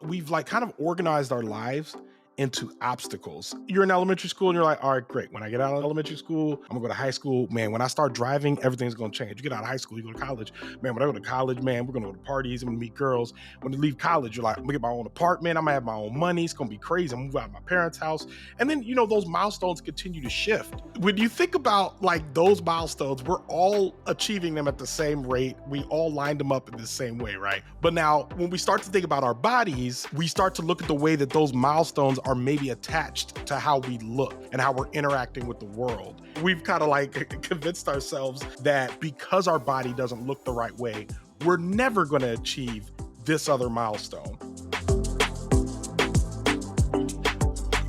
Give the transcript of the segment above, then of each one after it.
we've like kind of organized our lives into obstacles. You're in elementary school and you're like, all right, great. When I get out of elementary school, I'm gonna go to high school. Man, when I start driving, everything's gonna change. You get out of high school, you go to college. Man, when I go to college, man, we're gonna go to parties, I'm gonna meet girls. When you leave college, you're like, I'm gonna get my own apartment, I'm gonna have my own money, it's gonna be crazy. I'm gonna move out of my parents' house. And then, those milestones continue to shift. When you think about like those milestones, we're all achieving them at the same rate. We all lined them up in the same way, right? But now when we start to think about our bodies, we start to look at the way that those milestones are maybe attached to how we look and how we're interacting with the world. We've kind of like convinced ourselves that because our body doesn't look the right way, we're never going to achieve this other milestone.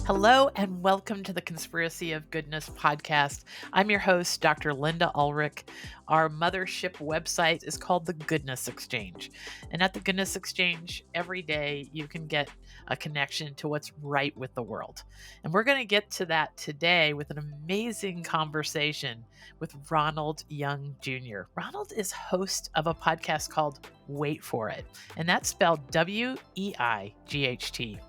Hello and welcome to the Conspiracy of Goodness podcast. I'm your host, Dr. Linda Ulrich. Our mothership website is called the Goodness Exchange. And at the Goodness Exchange, every day you can get a connection to what's right with the world. And we're going to get to that today with an amazing conversation with Ronald Young Jr. Ronald is host of a podcast called Wait For It, and that's spelled W-E-I-G-H-T.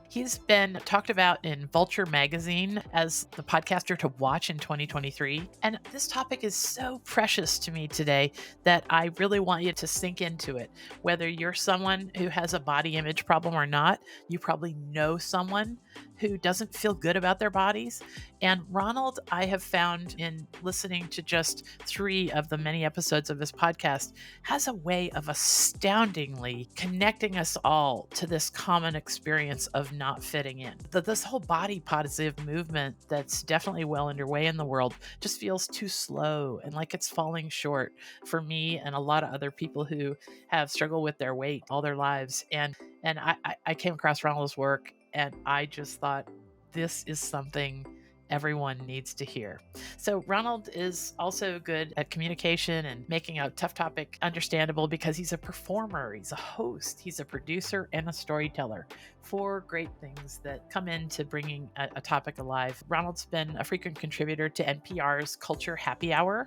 He's been talked about in Vulture magazine as the podcaster to watch in 2023. And this topic is so precious to me today that I really want you to sink into it. Whether you're someone who has a body image problem or not, you probably know someone who doesn't feel good about their bodies. And Ronald, I have found in listening to just 3 of the many episodes of his podcast, has a way of astoundingly connecting us all to this common experience of not fitting in. This whole body positive movement that's definitely well underway in the world just feels too slow and like it's falling short for me and a lot of other people who have struggled with their weight all their lives. And I came across Ronald's work and I just thought, this is something everyone needs to hear. So Ronald is also good at communication and making a tough topic understandable because he's a performer, he's a host, he's a producer, and a storyteller. 4 great things that come into bringing a topic alive. Ronald's been a frequent contributor to NPR's Culture Happy Hour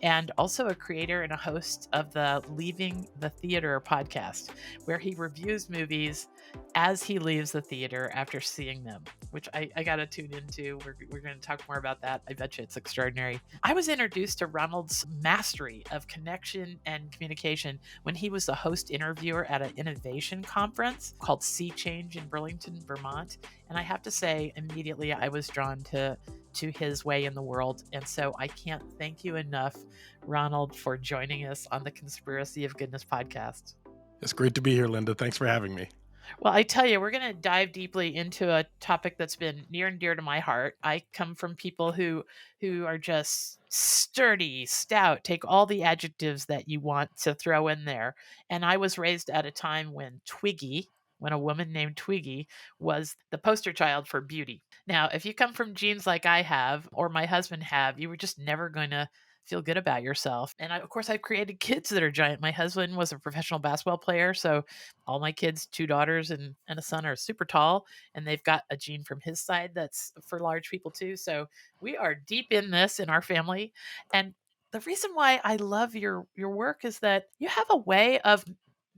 and also a creator and a host of the Leaving the Theater podcast, where he reviews movies as he leaves the theater after seeing them, which I got to tune into. We're going to talk more about that. I bet you it's extraordinary. I was introduced to Ronald's mastery of connection and communication when he was the host interviewer at an innovation conference called Sea Change in Burlington, Vermont. And I have to say, immediately I was drawn to his way in the world. And so I can't thank you enough, Ronald, for joining us on the Conspiracy of Goodness podcast. It's great to be here, Linda. Thanks for having me. Well, I tell you, we're going to dive deeply into a topic that's been near and dear to my heart. I come from people who are just sturdy, stout, take all the adjectives that you want to throw in there. And I was raised at a time when a woman named Twiggy was the poster child for beauty. Now, if you come from genes like I have, or my husband have, you were just never going to feel good about yourself. And of course, I've created kids that are giant. My husband was a professional basketball player. So all my kids, 2 daughters and a son, are super tall. And they've got a gene from his side that's for large people too. So we are deep in this in our family. And the reason why I love your work is that you have a way of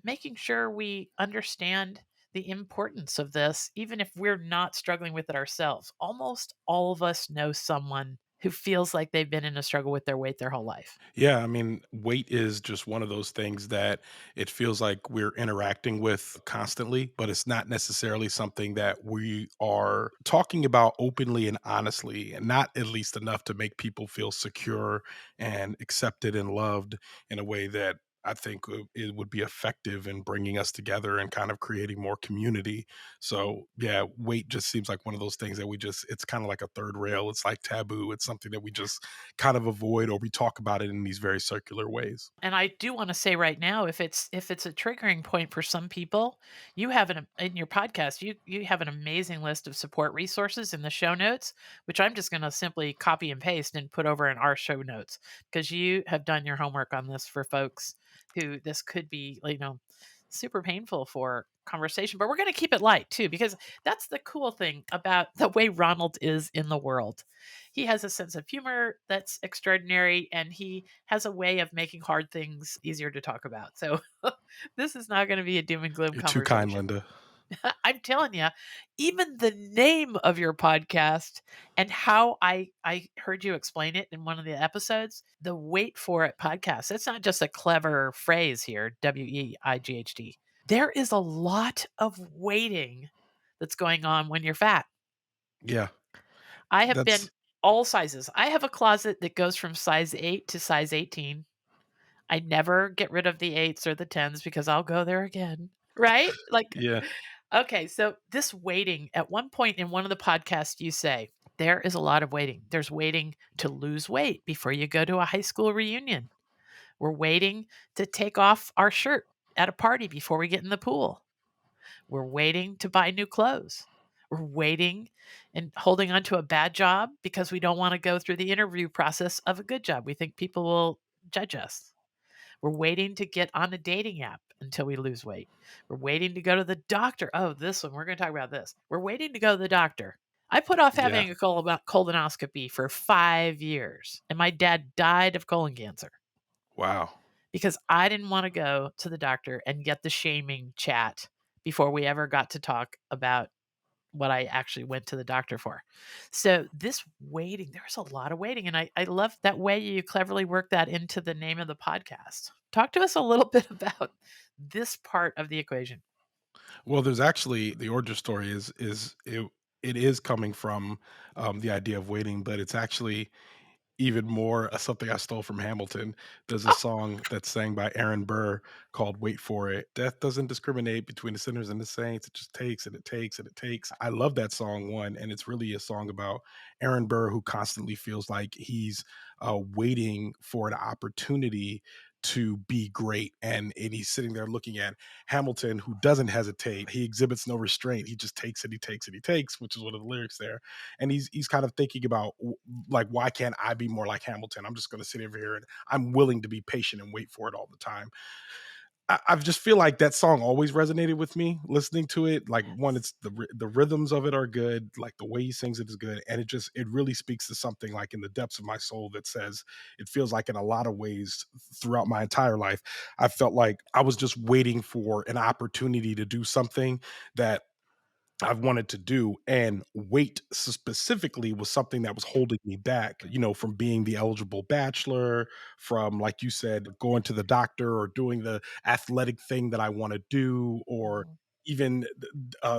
making sure we understand the importance of this, even if we're not struggling with it ourselves. Almost all of us know someone who feels like they've been in a struggle with their weight their whole life. Yeah, I mean, weight is just one of those things that it feels like we're interacting with constantly, but it's not necessarily something that we are talking about openly and honestly, and not at least enough to make people feel secure and accepted and loved in a way that I think it would be effective in bringing us together and kind of creating more community. So, yeah, weight just seems like one of those things that it's kind of like a third rail. It's like taboo. It's something that we just kind of avoid, or we talk about it in these very circular ways. And I do want to say right now, if it's a triggering point for some people, you have in your podcast, you have an amazing list of support resources in the show notes, which I'm just going to simply copy and paste and put over in our show notes, because you have done your homework on this for folks who this could be, super painful for conversation. But we're going to keep it light too, because that's the cool thing about the way Ronald is in the world. He has a sense of humor that's extraordinary, and he has a way of making hard things easier to talk about. So this is not going to be a doom and gloom You're too conversation. kind, Linda. I'm telling you, even the name of your podcast and how I heard you explain it in one of the episodes, the Wait For It podcast. It's not just a clever phrase here, WEIGHT. There is a lot of waiting that's going on when you're fat. Yeah, I have been that's all sizes. I have a closet that goes from size 8 to size 18. I never get rid of the 8s or the 10s because I'll go there again, right? Like, yeah, okay, so this waiting, at one point in one of the podcasts, you say, there is a lot of waiting. There's waiting to lose weight before you go to a high school reunion. We're waiting to take off our shirt at a party before we get in the pool. We're waiting to buy new clothes. We're waiting and holding on to a bad job because we don't want to go through the interview process of a good job. We think people will judge us. We're waiting to get on a dating app until we lose weight. We're waiting to go to the doctor. Oh, this one, we're going to talk about this. We're waiting to go to the doctor. I put off yeah. having a colonoscopy for 5 years, and my dad died of colon cancer Wow. because I didn't want to go to the doctor and get the shaming chat before we ever got to talk about what I actually went to the doctor for. So this waiting, there's a lot of waiting. And I love that way you cleverly work that into the name of the podcast. Talk to us a little bit about this part of the equation. Well, there's actually the origin story it is coming from the idea of waiting, but it's actually even more something I stole from Hamilton. There's a Oh, song that's sang by Aaron Burr called "Wait for It." Death doesn't discriminate between the sinners and the saints. It just takes and it takes and it takes. I love that song one, and it's really a song about Aaron Burr who constantly feels like he's waiting for an opportunity to be great, and he's sitting there looking at Hamilton who doesn't hesitate. He exhibits no restraint. He just takes and he takes and he takes, which is one of the lyrics there. And he's kind of thinking about like, why can't I be more like Hamilton? I'm just going to sit over here and I'm willing to be patient and wait for it all the time. I just feel like that song always resonated with me listening to it. Like, one, it's the rhythms of it are good, like the way he sings it is good, and it really speaks to something like in the depths of my soul that says it feels like in a lot of ways throughout my entire life, I felt like I was just waiting for an opportunity to do something that I've wanted to do, and weight specifically was something that was holding me back, from being the eligible bachelor, from, like you said, going to the doctor or doing the athletic thing that I want to do, or mhm. even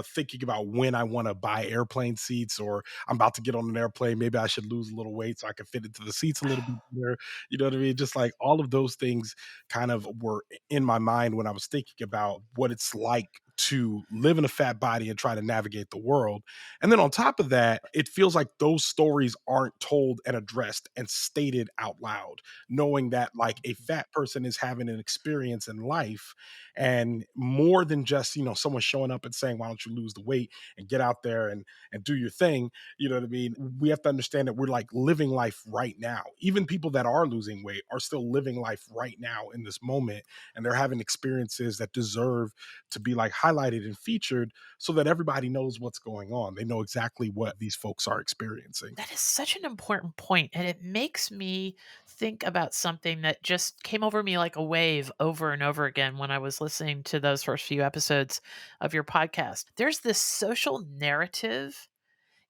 thinking about when I want to buy airplane seats, or I'm about to get on an airplane. Maybe I should lose a little weight so I can fit into the seats a little bit better. You know what I mean? Just like all of those things kind of were in my mind when I was thinking about what it's like to live in a fat body and try to navigate the world. And then on top of that, it feels like those stories aren't told and addressed and stated out loud, knowing that like a fat person is having an experience in life and more than just, someone showing up and saying, why don't you lose the weight and get out there and do your thing. You know what I mean? We have to understand that we're like living life right now. Even people that are losing weight are still living life right now in this moment, and they're having experiences that deserve to be like highlighted and featured so that everybody knows what's going on. They know exactly what these folks are experiencing. That is such an important point, and it makes me think about something that just came over me like a wave over and over again when I was listening to those first few episodes of your podcast. There's this social narrative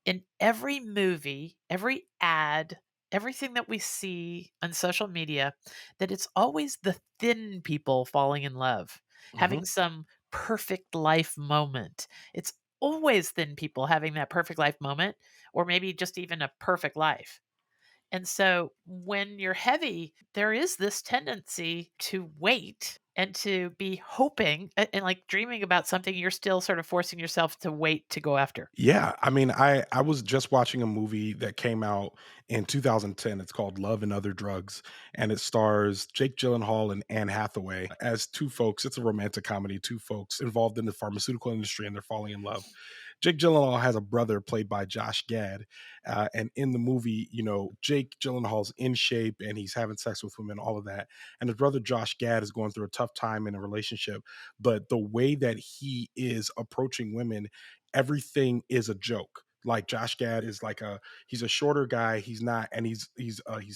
in every movie, every ad, everything that we see on social media, that it's always the thin people falling in love, Mhm. having some perfect life moment. It's always thin people having that perfect life moment, or maybe just even a perfect life. And so when you're heavy, there is this tendency to wait and to be hoping and like dreaming about something you're still sort of forcing yourself to wait to go after. Yeah, I mean, I was just watching a movie that came out in 2010. It's called Love and Other Drugs, and it stars Jake Gyllenhaal and Anne Hathaway as two folks. It's a romantic comedy, two folks involved in the pharmaceutical industry, and they're falling in love. Jake Gyllenhaal has a brother played by Josh Gad, and in the movie, Jake Gyllenhaal's in shape and he's having sex with women, all of that. And his brother Josh Gad is going through a tough time in a relationship, but the way that he is approaching women, everything is a joke. Like Josh Gad is like he's a shorter guy. He's not, and he's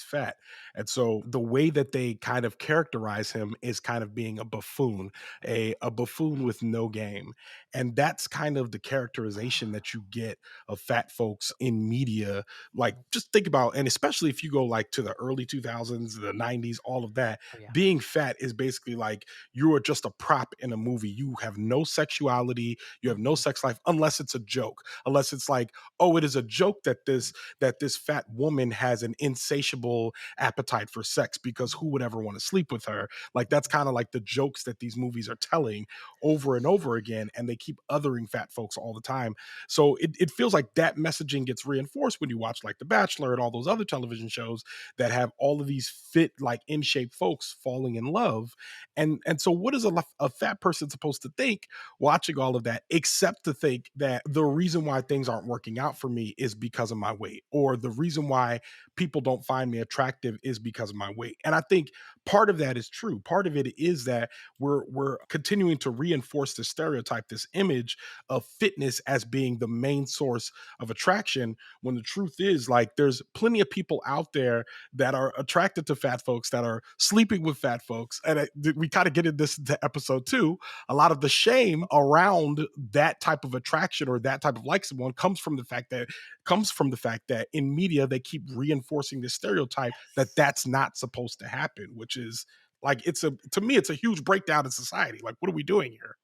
fat. And so the way that they kind of characterize him is kind of being a buffoon, a buffoon with no game. And that's kind of the characterization that you get of fat folks in media. Like just think about, and especially if you go like to the early 2000s, the 90s, all of that, Oh yeah. being fat is basically like you are just a prop in a movie. You have no sexuality, you have no Mhm. sex life unless it's a joke, unless it's like, oh, it is a joke that this fat woman has an insatiable appetite for sex, because who would ever want to sleep with her? Like that's kind of like the jokes that these movies are telling over and over again, and they keep othering fat folks all the time. So it feels like that messaging gets reinforced when you watch like The Bachelor and all those other television shows that have all of these fit, like in shape folks falling in love. And so what is a fat person supposed to think watching all of that, except to think that the reason why things aren't working out for me is because of my weight, or the reason why people don't find me attractive is because of my weight? And I think part of that is true. Part of it is that we're continuing to reinforce this stereotype, this image of fitness as being the main source of attraction, when the truth is like there's plenty of people out there that are attracted to fat folks, that are sleeping with fat folks. And we kind of get in this into episode 2. A lot of the shame around that type of attraction or that type of like someone comes from the fact that in media they keep reinforcing this stereotype that Yes. that's not supposed to happen, which is like, it's a to me it's a huge breakdown in society. Like, what are we doing here?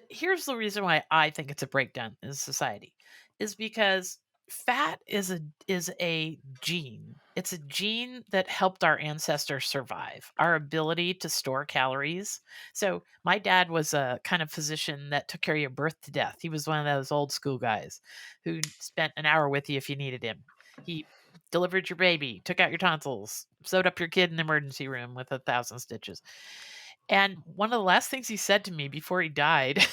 Here's the reason why I think it's a breakdown in society is because fat is a gene. It's a gene that helped our ancestors survive, our ability to store calories. So my dad was a kind of physician that took care of you birth to death. He was one of those old school guys who spent an hour with you if you needed him. He delivered your baby, took out your tonsils, sewed up your kid in the emergency room with 1,000 stitches. And one of the last things he said to me before he died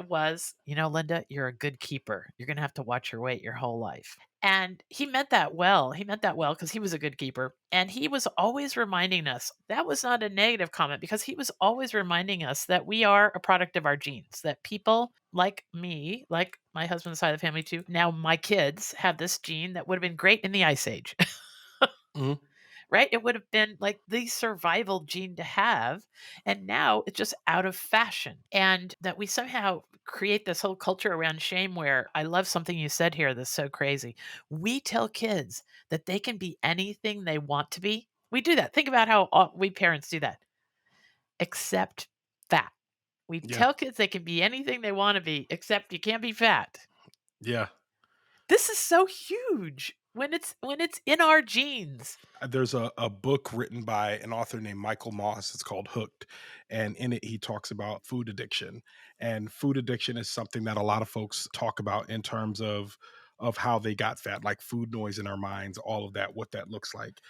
was, Linda, you're a good keeper. You're going to have to watch your weight your whole life. And he meant that well. He meant that well because he was a good keeper. And he was always reminding us that was not a negative comment, because he was always reminding us that we are a product of our genes, that people like me, like my husband's side of the family too, now my kids have this gene that would have been great in the Ice Age. Mhm. Right? It would have been like the survival gene to have. And now it's just out of fashion. And that we somehow create this whole culture around shame where I love something you said here that's so crazy. We tell kids that they can be anything they want to be. We do that. Think about how we parents do that, except fat. We Yeah. tell kids they can be anything they want to be, except you can't be fat. Yeah. This is so huge when it's in our genes. There's a book written by an author named Michael Moss. It's called Hooked. And in it, he talks about food addiction. And food addiction is something that a lot of folks talk about in terms of how they got fat, like food noise in our minds, all of that, what that looks like.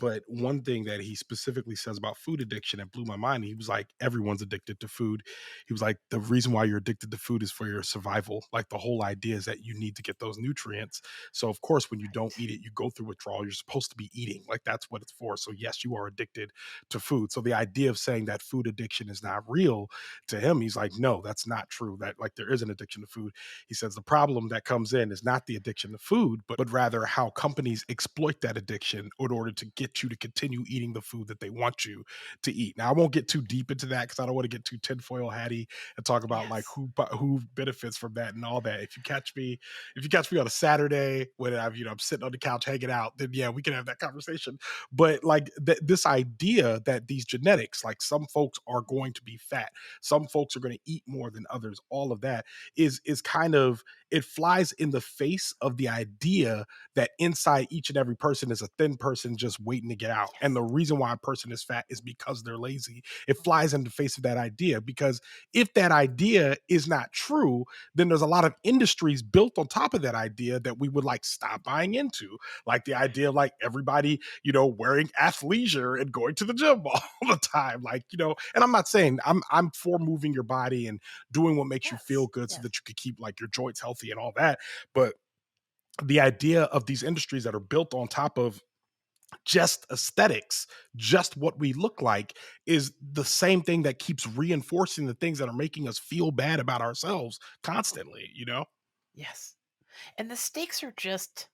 But one thing that he specifically says about food addiction that blew my mind, he was like, everyone's addicted to food. He was like, the reason why you're addicted to food is for your survival. Like the whole idea is that you need to get those nutrients. So of course, when you don't Right. eat it, you go through withdrawal. You're supposed to be eating. Like that's what it's for. So yes, you are addicted to food. So the idea of saying that food addiction is not real, to him, he's like, no, that's not true. That like there is an addiction to food. He says the problem that comes in is not the addiction to food, but rather how companies exploit that addiction in order to get you to continue eating the food that they want you to eat. Now I won't get too deep into that because I don't want to get too tinfoil hatty and talk about like Yes. who benefits from that and all that. If you catch me on a Saturday when I'm sitting on the couch hanging out, then yeah, we can have that conversation. But like this idea that these genetics, like some folks are going to be fat, some folks are going to eat more than others, all of that is kind of, it flies in the face of the idea that inside each and every person is a thin person just waiting to get out. And Yes. the reason why a person is fat is because they're lazy. It Mhm. flies in the face of that idea, because if that idea is not true, then there's a lot of industries built on top of that idea that we would like stop buying into. Like the idea of like everybody, wearing athleisure and going to the gym all the time. Like, and I'm not saying I'm for moving your body and doing what makes you feel Yes. good so Yes. that you could keep like your joints healthy and all that. But the idea of these industries that are built on top of just aesthetics, just what we look like, is the same thing that keeps reinforcing the things that are making us feel bad about ourselves constantly. Yes. And the stakes are just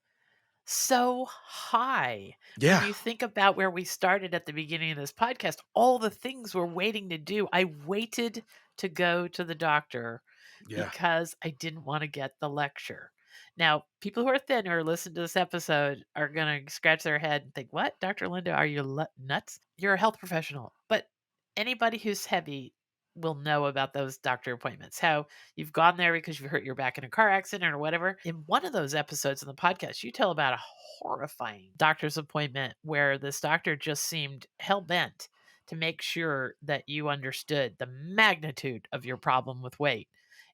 so high when Yeah. you think about where we started at the beginning of this podcast, all the things we're waiting to do. I waited to go to the doctor Yeah. because I didn't want to get the lecture. Now, people who are thin or listen to this episode are going to scratch their head and think, "What, Dr. Linda, are you nuts? You're a health professional." But anybody who's heavy will know about those doctor appointments. How you've gone there because you've hurt your back in a car accident or whatever. In one of those episodes in the podcast, you tell about a horrifying doctor's appointment where this doctor just seemed hell bent to make sure that you understood the magnitude of your problem with weight.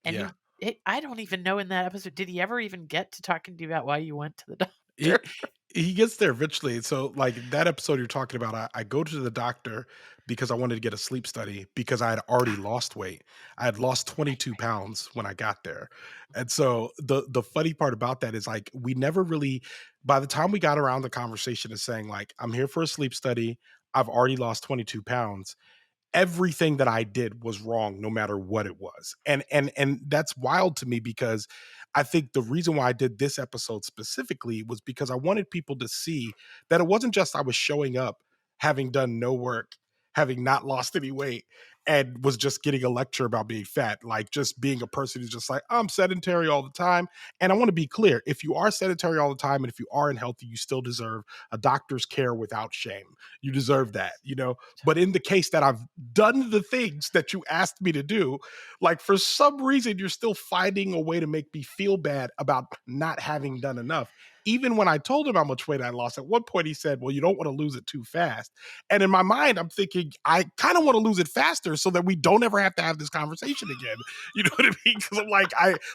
And Yeah. I don't even know in that episode, did he ever even get to talking to you about why you went to the He doctor? he gets there eventually. So, like that episode you're talking about, I go to the doctor because I wanted to get a sleep study because I had already lost weight. I had lost Right, 22 right. pounds when I got there. And so the funny part about that is like we never really by the time we got around the conversation of saying like I'm here for a sleep study, I've already lost 22 pounds, everything that I did was wrong no matter what it was. And that's wild to me because I think the reason why I did this episode specifically was because I wanted people to see that it wasn't just I was showing up having done no work, having not lost any weight and was just getting a lecture about being fat, like just being a person who's just like I'm sedentary all the time. And I want to be clear, if you are sedentary all the time and if you are unhealthy, you still deserve a doctor's care without shame. You deserve that, Yes. you know. But in the case that I've done the things that you asked me to do, like for some reason, you're still finding a way to make me feel bad about not having done enough. Even when I told him how much weight I lost, at one point he said, "Well, you don't want to lose it too fast." And in my mind, I'm thinking, I kind of want to lose it faster so that we don't ever have to have this conversation again. You know what I mean? Because I'm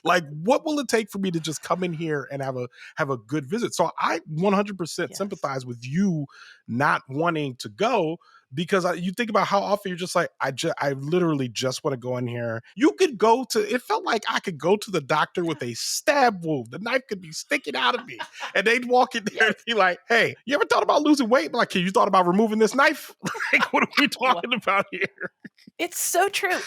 like, what will it take for me to just come in here and have a good visit? So I 100% Yes. sympathize with you not wanting to go because you think about how often you're just like I literally just want to go in here. You could go to it felt like I could go to the doctor with a stab wound. The knife could be sticking out of me and they'd walk in there and Yes. be like, "Hey, you ever thought about losing weight?" I'm like, "Hey, you thought about removing this knife?" Like, what are we Well, talking about here? it's so true.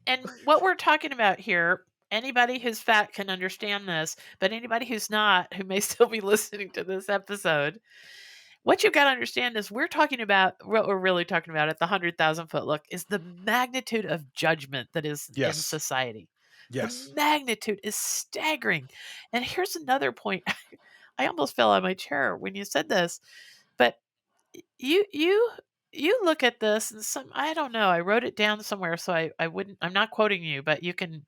And what we're talking about here, anybody who's fat can understand this, but anybody who's not, who may still be listening to this episode, what you've got to understand is we're talking about what we're really talking about at the 100,000 foot look is the magnitude of judgment that is in Yes. society. The Yes. magnitude is staggering. And here's another point. I almost fell out of my chair when you said this, but you you you look at this and some I don't know, I wrote it down somewhere so I wouldn't I'm not quoting you, but you can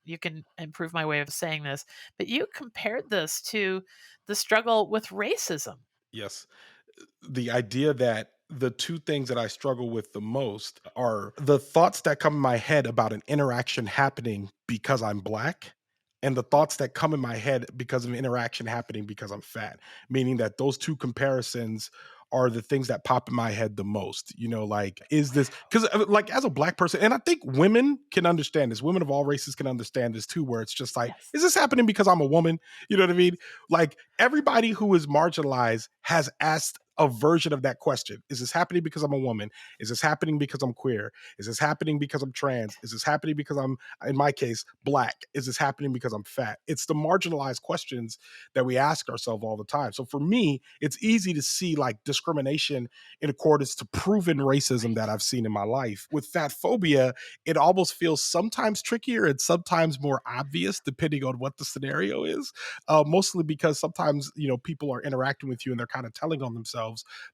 improve my way of saying this. But you compared this to the struggle with racism. Yes. The idea that the two things that I struggle with the most are the thoughts that come in my head about an interaction happening because I'm black and the thoughts that come in my head because of an interaction happening because I'm fat. Meaning that those two comparisons are the things that pop in my head the most. You know, like, is this Wow. because, like, as a black person, and I think women can understand this, women of all races can understand this too, where it's just like, Yes. is this happening because I'm a woman? You know what I mean? Like, everybody who is marginalized has asked a version of that question. Is this happening because I'm a woman? Is this happening because I'm queer? Is this happening because I'm Right. trans? Is this happening because I'm, in my case, black? Is this happening because I'm fat? It's the marginalized questions that we ask ourselves all the time. So for me, it's easy to see like discrimination in accordance to proven racism that Right. I've seen in my life. With fat phobia, it almost feels sometimes trickier and sometimes more obvious depending on what the scenario is. Mostly because sometimes people are interacting with you and they're kind of telling on themselves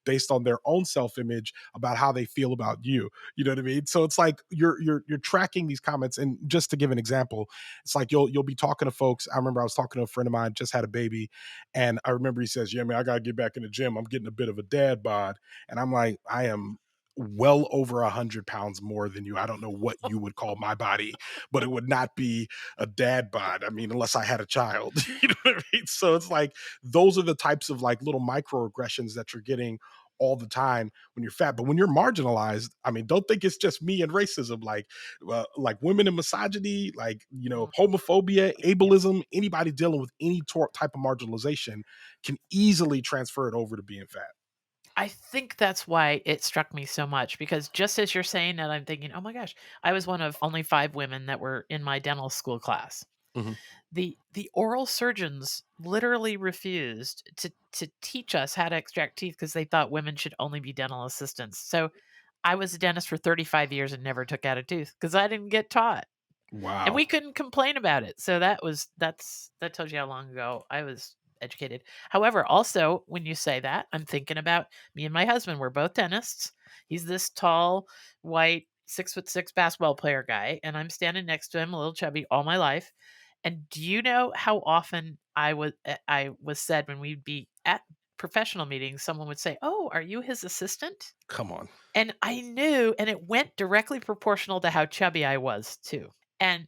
based on their own self-image about how they feel about you. You know what I mean? So it's like you're tracking these comments. And just to give an example, it's like you'll be talking to folks. I remember I was talking to a friend of mine, just had a baby, and I remember he says, "Yeah, man, I gotta get back in the gym. I'm getting a bit of a dad bod." And I'm like, I am well over 100 pounds more than you. I don't know what you would call my body, but it would not be a dad bod. I mean, unless I had a child, you know what I mean? So it's like those are the types of like little microaggressions that you're getting all the time when you're fat. But when you're marginalized, I mean, don't think it's just me and racism. Like women and misogyny, like Mm, homophobia, yes. ableism. Anybody dealing with any type of marginalization can easily transfer it over to being fat. I think that's why it struck me so much because just as you're saying that, I'm thinking, oh my gosh, I was one of only 5 women that were in my dental school class. Mhm. The oral surgeons literally refused to teach us how to extract teeth because they thought women should only be dental assistants. So I was a dentist for 35 years and never took out a tooth because I didn't get taught. And Wow. we couldn't complain about it. So that tells you how long ago I was educated. However, also when you say that, I'm thinking about me and my husband. We're both dentists. He's this tall, white, 6'6" basketball player guy, and I'm standing next to him, a little chubby, all my life. And do you know how often I was said when we'd be at professional meetings, someone would say, "Oh, are you his assistant?" Come on. And I knew, and it went directly proportional to how chubby I was too. And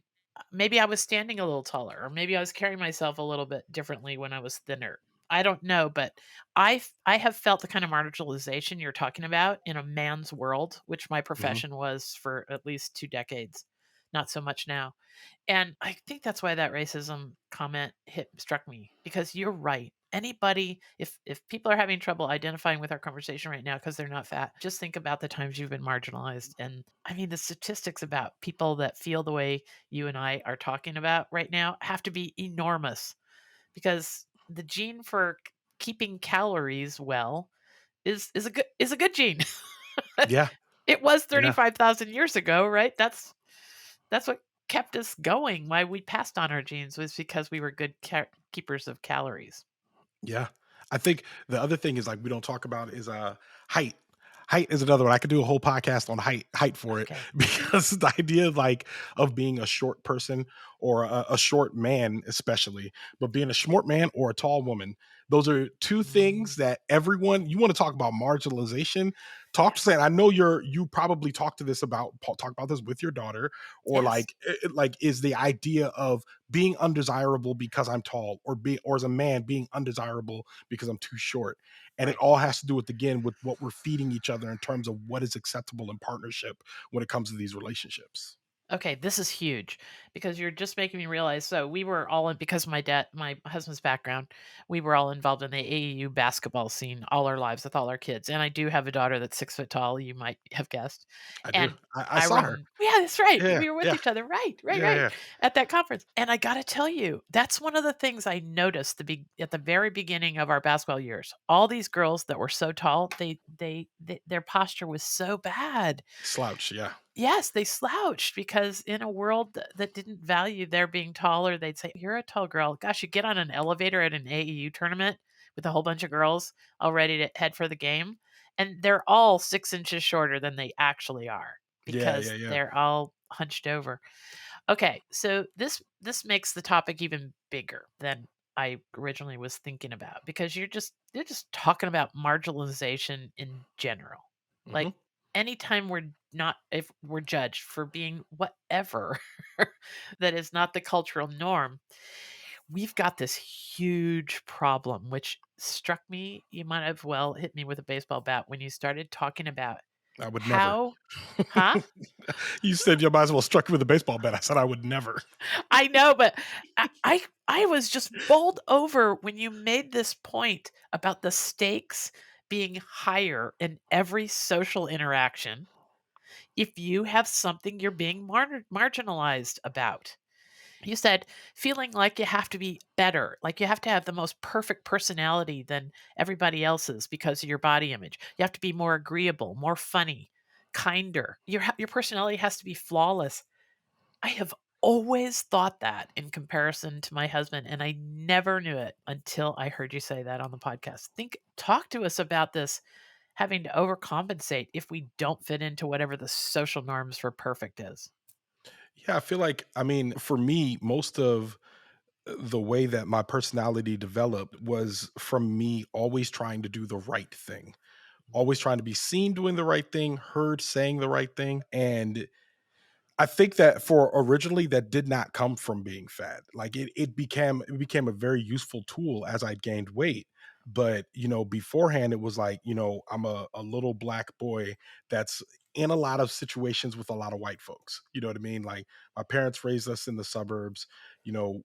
maybe I was standing a little taller, or maybe I was carrying myself a little bit differently when I was thinner. I don't know, but I have felt the kind of marginalization you're talking about in a man's world, which my Mhm. profession was for at least 2 decades. Not so much now. And I think that's why that racism comment hit struck me, because you're right. Anybody, if people are having trouble identifying with our conversation right now because they're not fat, just think about the times you've been marginalized. And I mean, the statistics about people that feel the way you and I are talking about right now have to be enormous, because the gene for keeping calories well is a good gene. Yeah. It was Yeah. 35,000 years ago, right? That's what kept us going. Why we passed on our genes was because we were good keepers of calories. Yeah. I think the other thing is, like, we don't talk about is, height. Height is another one. I could do a whole podcast on height for it Okay. because the idea of, like, of being a short person or a short man especially, but being a short man or a tall woman, those are 2 Mm, things that everyone you wanna talk about marginalization, talk to say, yes. I know you probably talk about this with your daughter, or, Yes. like, like, is the idea of being undesirable because I'm tall, or as a man being undesirable because I'm too short. And it Right. all has to do with, again, with what we're feeding each other in terms of what is acceptable in partnership when it comes to these relationships. Okay, this is huge because you're just making me realize. So we were all in, because of my husband's background, we were all involved in the AAU basketball scene all our lives with all our kids. And I do have a daughter that's 6 foot tall. You might have guessed. I do. And I I saw her. run. Yeah, that's right. Yeah, We were with yeah, each other. Right, right, yeah, right. yeah. At that conference. And I got to tell you, that's one of the things I noticed at the very beginning of our basketball years. All these girls that were so tall, their posture was so bad. Slouch, yeah. Yes, they slouched because in a world that didn't value their being taller, they'd say, "You're a tall girl. Gosh, you get on an elevator at an AEU tournament with a whole bunch of girls all ready to head for the game, and they're all 6 inches shorter than they actually are Yeah, yeah, because yeah. they're all hunched over." Okay, so this makes the topic even bigger than I originally was thinking about, because you're just talking about marginalization in general. Mhm. Like, anytime if we're judged for being whatever that is not the cultural norm, we've got this huge problem, which struck me. You might have well hit me with a baseball bat when you started talking about I would never. how, huh? You said you might as well struck me with a baseball bat. I said I would never. I know, but I was just bowled over when you made this point about the stakes being higher in every social interaction if you have something you're being marginalized about. You said feeling like you have to be better, like you have to have the most perfect personality than everybody else's because of your body image. You have to be more agreeable, more funny, kinder. Your personality has to be flawless. I have always thought that in comparison to my husband, and I never knew it until I heard you say that on the podcast. Talk to us about this, having to overcompensate if we don't fit into whatever the social norms for perfect is. Yeah, I feel like, I mean, for me, most of the way that my personality developed was from me always trying to do the right thing, always trying to be seen doing the right thing, heard saying the right thing. And I think that for originally that did not come from being fat. Like, it became a very useful tool as I gained weight. But, beforehand it was like, I'm a little black boy that's in a lot of situations with a lot of white folks. You know what I mean? Like my parents raised us in the suburbs.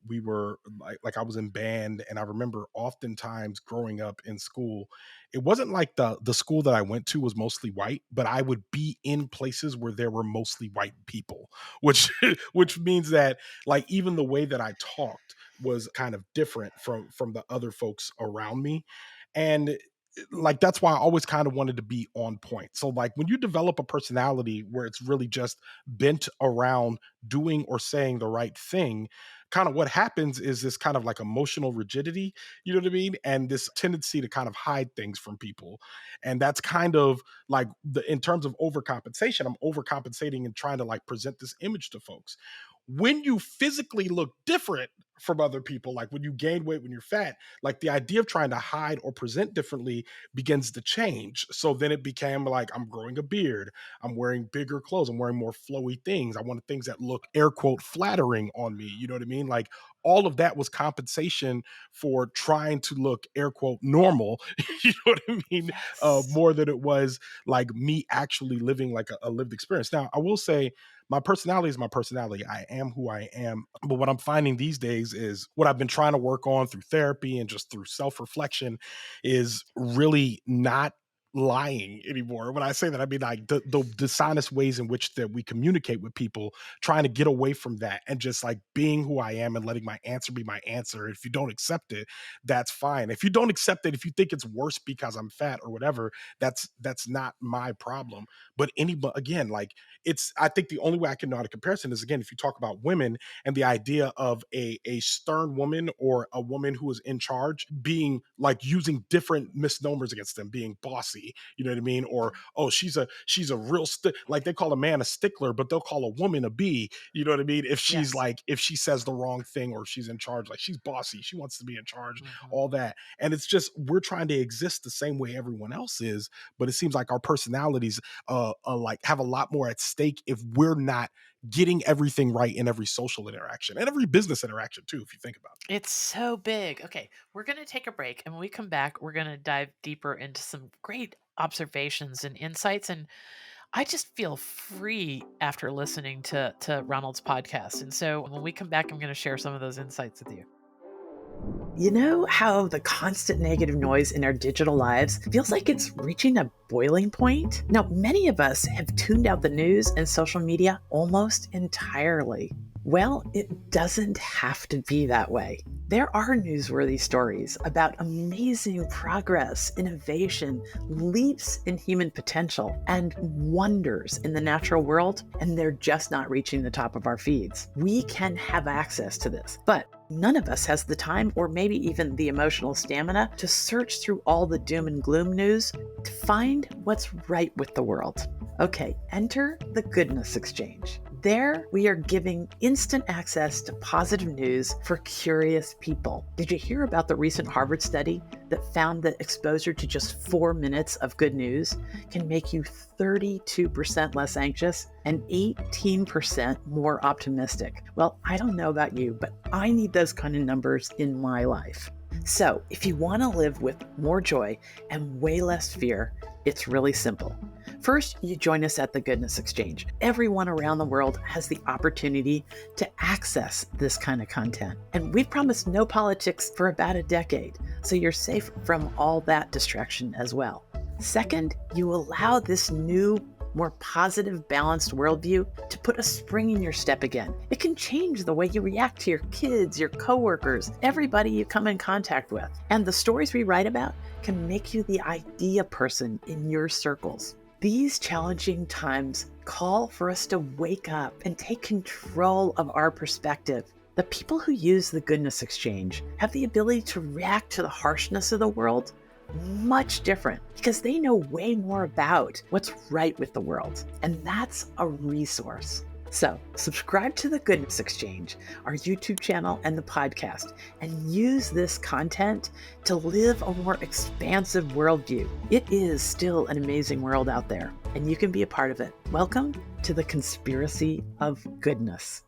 We were like I was in band, and I remember oftentimes growing up in school, it wasn't like the school that I went to was mostly white, but I would be in places where there were mostly white people, which which means that like even the way that I talked was kind of different from the other folks around me. And like that's why I always kind of wanted to be on point. So like when you develop a personality where it's really just bent around doing or saying the right thing, kind of what happens is this kind of like emotional rigidity, you know what I mean? And this tendency to kind of hide things from people. And that's kind of like in terms of overcompensation, I'm overcompensating and trying to like present this image to folks. When you physically look different from other people, like when you gain weight, when you're fat, like the idea of trying to hide or present differently begins to change. So then it became like I'm growing a beard, I'm wearing bigger clothes, I'm wearing more flowy things. I wanted things that look air quote flattering on me. You know what I mean? Like all of that was compensation for trying to look air quote normal. You know what I mean? Yes. More than it was like me actually living like a lived experience. Now, I will say my personality is my personality. I am who I am. But what I'm finding these days is what I've been trying to work on through therapy and just through self reflection is really not lying anymore. When I say that, I mean like the dishonest ways in which that we communicate with people, trying to get away from that and just like being who I am and letting my answer be my answer. If you don't accept it, that's fine. If you don't accept it, if you think it's worse because I'm fat or whatever, that's not my problem. But anybody, again, like it's I think the only way I can know how to comparison is again if you talk about women and the idea of a stern woman or a woman who is in charge being like using different misnomers against them, being bossy, you know what I mean? Or oh, she's a real like they call a man a stickler, but they'll call a woman a bee, you know what I mean? If she's Yes. like if she says the wrong thing or she's in charge, like she's bossy, she wants to be in charge, Mhm. all that. And it's just we're trying to exist the same way everyone else is, but it seems like our personalities like have a lot more at stake if we're not getting everything right in every social interaction and every business interaction too, if you think about It's so big. Okay, we're going to take a break. And when we come back, we're going to dive deeper into some great observations and insights. And I just feel free after listening to Ronald's podcast. And so when we come back, I'm going to share some of those insights with you. You know how the constant negative noise in our digital lives feels like it's reaching a boiling point? Now, many of us have tuned out the news and social media almost entirely. Well, it doesn't have to be that way. There are newsworthy stories about amazing progress, innovation, leaps in human potential, and wonders in the natural world, and they're just not reaching the top of our feeds. We can have access to this, but none of us has the time or maybe even the emotional stamina to search through all the doom and gloom news to find what's right with the world. Okay, enter the Goodness Exchange. There, we are giving instant access to positive news for curious people. Did you hear about the recent Harvard study that found that exposure to just 4 minutes of good news can make you 32% less anxious and 18% more optimistic? Well, I don't know about you, but I need those kind of numbers in my life. So, if you want to live with more joy and way less fear, it's really simple. First, you join us at the Goodness Exchange. Everyone around the world has the opportunity to access this kind of content. And we've promised no politics for about a decade, so you're safe from all that distraction as well. Second, you allow this new, more positive, balanced worldview to put a spring in your step again. It can change the way you react to your kids, your coworkers, everybody you come in contact with. And the stories we write about can make you the idea person in your circles. These challenging times call for us to wake up and take control of our perspective. The people who use the Goodness Exchange have the ability to react to the harshness of the world much different because they know way more about what's right with the world. And that's a resource. So subscribe to the Goodness Exchange, our YouTube channel and the podcast, and use this content to live a more expansive worldview. It is still an amazing world out there, and you can be a part of it. Welcome to the Conspiracy of Goodness.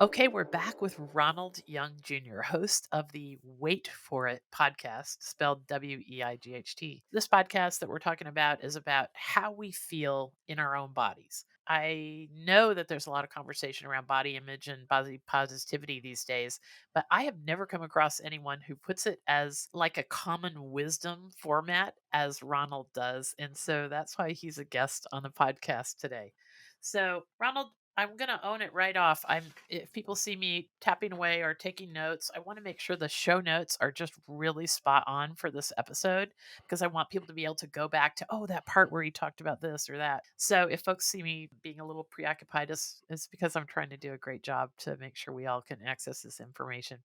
Okay, we're back with Ronald Young Jr., host of the Wait For It podcast, spelled Weight. This podcast that we're talking about is about how we feel in our own bodies. I know that there's a lot of conversation around body image and body positivity these days, but I have never come across anyone who puts it as like a common wisdom format as Ronald does. And so that's why he's a guest on the podcast today. So, Ronald, I'm going to own it right off. If people see me tapping away or taking notes, I want to make sure the show notes are just really spot on for this episode because I want people to be able to go back to, oh, that part where he talked about this or that. So if folks see me being a little preoccupied, it's because I'm trying to do a great job to make sure we all can access this information.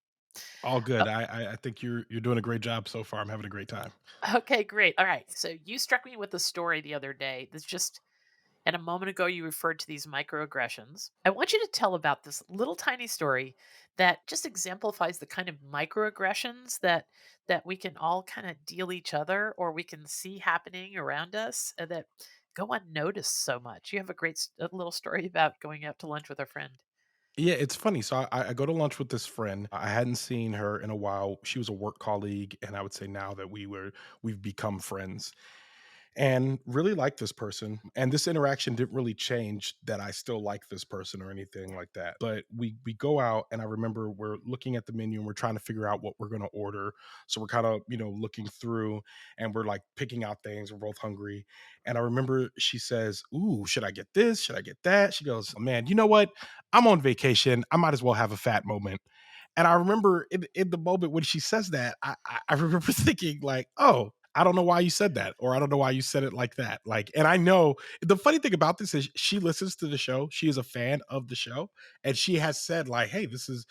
All Uh, good. I think you're doing a great job so far. I'm having a great time. Okay, great. All right. So you struck me with a story the other day that's just and a moment ago, you referred to these microaggressions. I want you to tell about this little tiny story that just exemplifies the kind of microaggressions that we can all kind of deal each other or we can see happening around us that go unnoticed so much. You have a a little story about going out to lunch with a friend. Yeah, it's funny. So I go to lunch with this friend. I hadn't seen her in a while. She was a work colleague, and I would say now that we've become friends. And really like this person. And this interaction didn't really change that I still like this person or anything like that. But we go out, and I remember we're looking at the menu and we're trying to figure out what we're going to order. So we're kind of, looking through, and we're like picking out things. We're both hungry. And I remember she says, "Ooh, should I get this? Should I get that?" She goes, "Man, you know what? I'm on vacation. I might as well have a fat moment." And I remember in the moment when she says that, I remember thinking like, "Oh, I don't know why you said that, or I don't know why you said it like that." Like, and I know the funny thing about this is she listens to the show. She is a fan of the show, and she has said like, "Hey, this is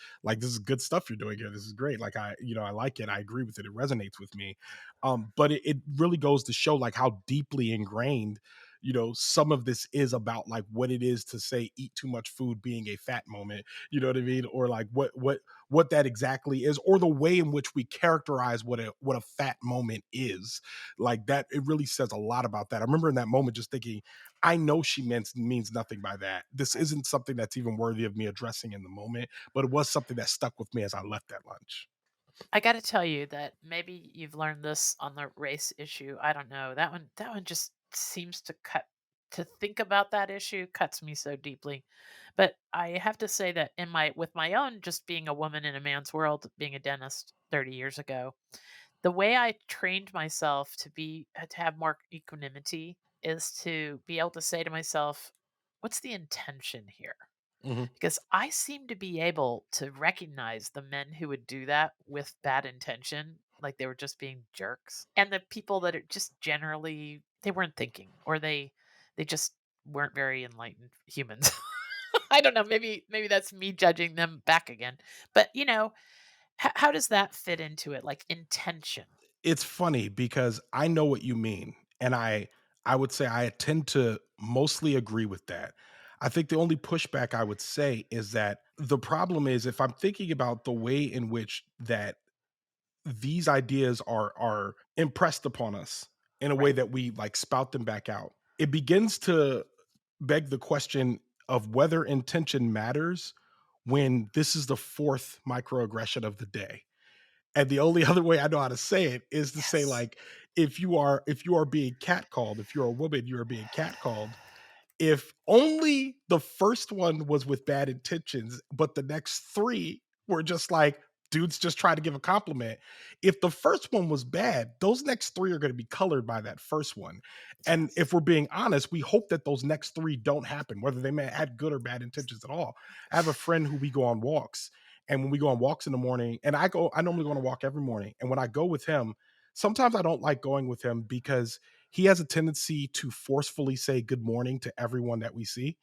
good stuff you're doing here. This is great. Like, I like it. I agree with it. It resonates with me." But it really goes to show like how deeply ingrained, some of this is about like what it is to say eat too much food being a fat moment. You know what I mean? Or like what that exactly is, or the way in which we characterize what a fat moment is. Like that, it really says a lot about that. I remember in that moment just thinking, I know she means nothing by that. This isn't something that's even worthy of me addressing in the moment, but it was something that stuck with me as I left that lunch. I got to tell you that maybe you've learned this on the race issue. I don't know. That one just seems to cut to think about that issue cuts me so deeply. But I have to say that in my with my own just being a woman in a man's world, being a dentist 30 years ago, the way I trained myself to have more equanimity is to be able to say to myself, what's the intention here? Mhm. Because I seem to be able to recognize the men who would do that with bad intention, like they were just being jerks, and the people that are just generally they weren't thinking or they just weren't very enlightened humans. I don't know, maybe that's me judging them back again. But, how does that fit into it? Like intention. It's funny because I know what you mean, and I would say I tend to mostly agree with that. I think the only pushback I would say is that the problem is if I'm thinking about the way in which that these ideas are impressed upon us in a way Right. that we like spout them back out, it begins to beg the question of whether intention matters when this is the fourth microaggression of the day. And the only other way I know how to say it is to say Yes. like, if you are being catcalled, if you're a woman, you are being catcalled. If only the first one was with bad intentions, but the next 3 were just like, dudes just trying to give a compliment. If the first one was bad, those next 3 are gonna be colored by that first one. And Yes. if we're being honest, we hope that those next 3 don't happen, whether they may had good or bad intentions at all. I have a friend who we go on walks, and when we go on walks in the morning, and I normally go on a walk every morning, and when I go with him, sometimes I don't like going with him because he has a tendency to forcefully say good morning to everyone that we see.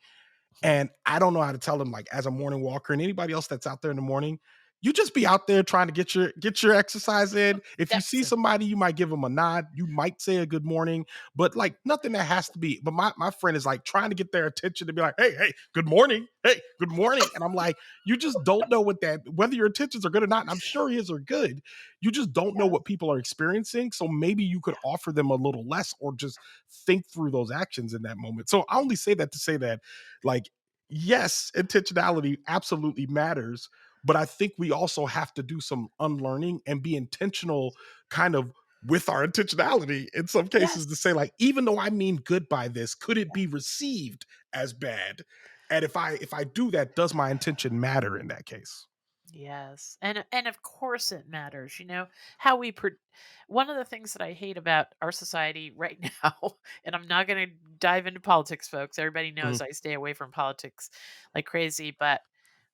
And I don't know how to tell him, like, as a morning walker and anybody else that's out there in the morning, you just be out there trying to get your exercise in. If you see Steps and somebody, you might give them a nod. You might say a good morning, but like nothing that has to be. But my friend is like trying to get their attention to be like, hey, good morning. Hey, good morning. And I'm like, you just don't know what that whether your intentions are good or not. And I'm sure his are good. You just don't know yes. what people are experiencing. So maybe you could offer them a little less or just think through those actions in that moment. So I only say that to say that, like, yes, intentionality absolutely matters, but I think we also have to do some unlearning and be intentional kind of with our intentionality in some cases to say Yes. like, even though I mean good by this, could it be received as bad? And if I do that, does my intention matter in that case? Yes. And of course it matters, how one of the things that I hate about our society right now, and I'm not going to dive into politics, folks. Everybody knows Mhm, I stay away from politics like crazy, but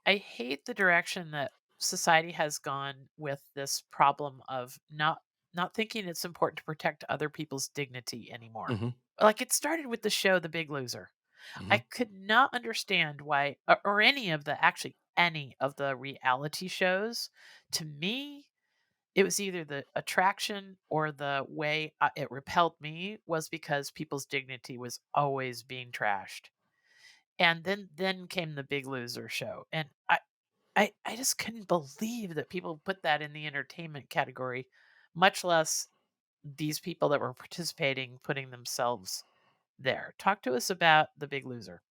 I hate the direction that society has gone with this problem of not thinking it's important to protect other people's dignity anymore. mhm, Like it started with the show The Big Loser. I mhm, could not understand why, or any of the reality shows. To me, it was either the attraction or the way it repelled me was because people's dignity was always being trashed. And then came the Big Loser show, and I just couldn't believe that people put that in the entertainment category, much less these people that were participating putting themselves there. Talk to us about The Big Loser.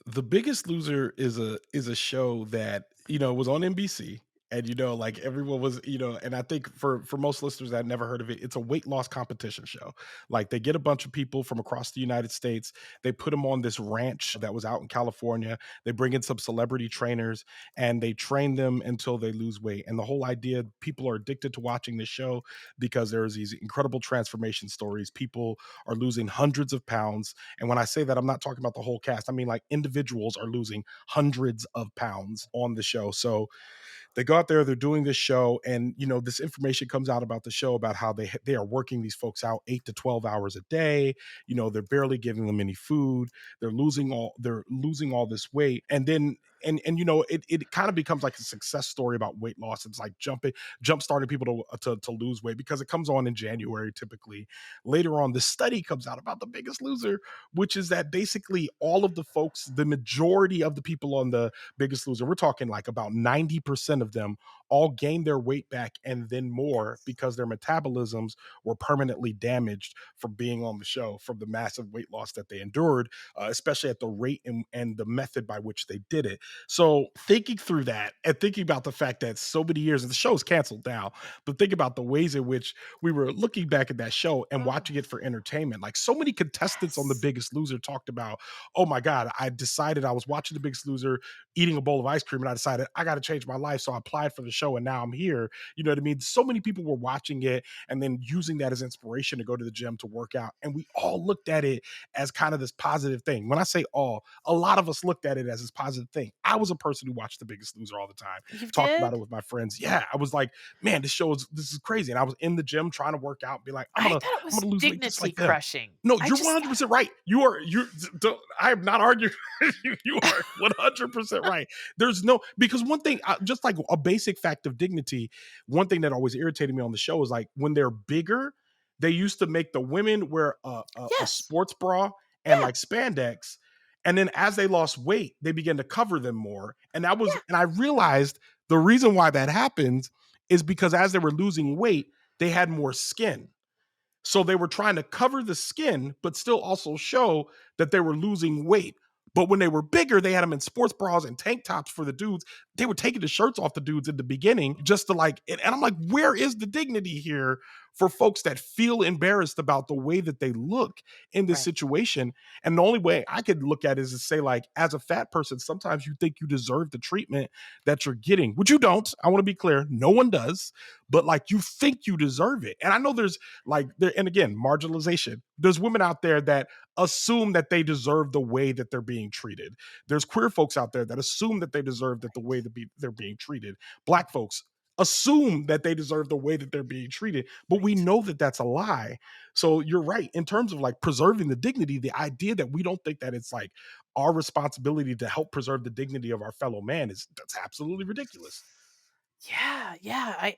The Biggest Loser is a show that, was on NBC, and, like, everyone was, and I think for most listeners that never heard of it, it's a weight loss competition show. Like, they get a bunch of people from across the United States, they put them on this ranch that was out in California, they bring in some celebrity trainers, and they train them until they lose weight, and the whole idea, people are addicted to watching this show because there's these incredible transformation stories. People are losing hundreds of pounds, and when I say that, I'm not talking about the whole cast. I mean, like, individuals are losing hundreds of pounds on the show. So they go out there, they're doing this show, and this information comes out about the show about how they are working these folks out 8 to 12 hours a day. They're barely giving them any food. They're losing all this weight, and then it kind of becomes like a success story about weight loss. It's like jump starting people to lose weight because it comes on in January typically. Later on, the study comes out about The Biggest Loser, which is that basically all of the folks, the majority of the people on The Biggest Loser, we're talking like about 90% of them all gained their weight back and then more Yes. because their metabolisms were permanently damaged from being on the show, from the massive weight loss that they endured, especially at the rate and the method by which they did it. So thinking through that and thinking about the fact that so many years, and the show's canceled now, but think about the ways in which we were looking back at that show and Oh, watching it for entertainment. Like, so many contestants on The yes. Biggest Loser talked about, oh my God, I decided I was watching The Biggest Loser, eating a bowl of ice cream, and I decided I got to change my life. So I applied for the show and now I'm here. You know what I mean? So many people were watching it and then using that as inspiration to go to the gym to work out. And we all looked at it as kind of this positive thing. When I say all, a lot of us looked at it as this positive thing. I was a person who watched The Biggest Loser all the time, You talked about did? it with my friends. Yeah, I was like, man, this is crazy. And I was in the gym trying to work out and be like, I'm I gonna thought it I'm was gonna lose weight just dignity like them. crushing. No, I you're just thought 100% right. I am not arguing. You are 100% right. There's no, because one thing, just like a basic fact of dignity, one thing that always irritated me on the show is like when they're bigger, they used to make the women wear a yes. sports bra and Yeah, like spandex. And then as they lost weight, they began to cover them more. yeah, And I realized the reason why that happens is because as they were losing weight, they had more skin. So they were trying to cover the skin, but still also show that they were losing weight. But when they were bigger, they had them in sports bras and tank tops for the dudes. They were taking the shirts off the dudes in the beginning just to like, and I'm like, where is the dignity here for folks that feel embarrassed about the way that they look in this right. situation? And the only way I could look at it is to say, like, as a fat person, sometimes you think you deserve the treatment that you're getting, which you don't. I want to be clear, no one does, but like you think you deserve it. And I know there's like there, and again, marginalization. There's women out there that assume that they deserve the way that they're being treated. There's queer folks out there that assume that they deserve that the way that they're being treated. Black folks assume that they deserve the way that they're being treated, but we Right. know that that's a lie. So you're right in terms of like preserving the dignity. The idea that we don't think that it's like our responsibility to help preserve the dignity of our fellow man is that's absolutely ridiculous. Yeah, yeah.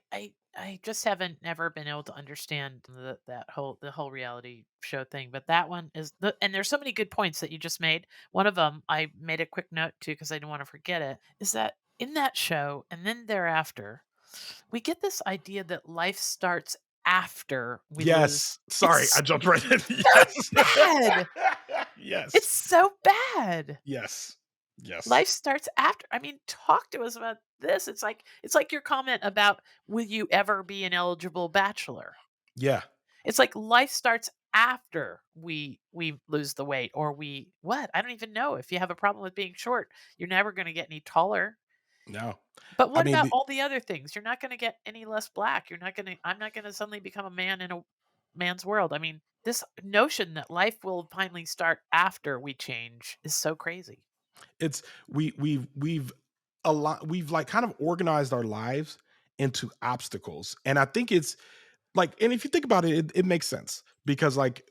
I just haven't never been able to understand the whole reality show thing. But that one is and there's so many good points that you just made. One of them I made a quick note to because I didn't want to forget it. Is that in that show and then thereafter, we get this idea that life starts after we lose. Yes. Sorry, I It's jumped right in. so Yes. bad. It's Yes. so bad. Yes. Yes. Life starts after. I mean, talk to us about this. It's like your comment about will you ever be an eligible bachelor? Yeah. It's like life starts after we lose the weight or we what? I don't even know. If you have a problem with being short, you're never going to get any taller. No. But I what mean, about the all the other things? You're not going to get any less black. I'm not going to suddenly become a man in a man's world. I mean, this notion that life will finally start after we change is so crazy. it's we've a lot we've like kind of organized our lives into obstacles. And I think it's like, and if you think about it, it makes sense because like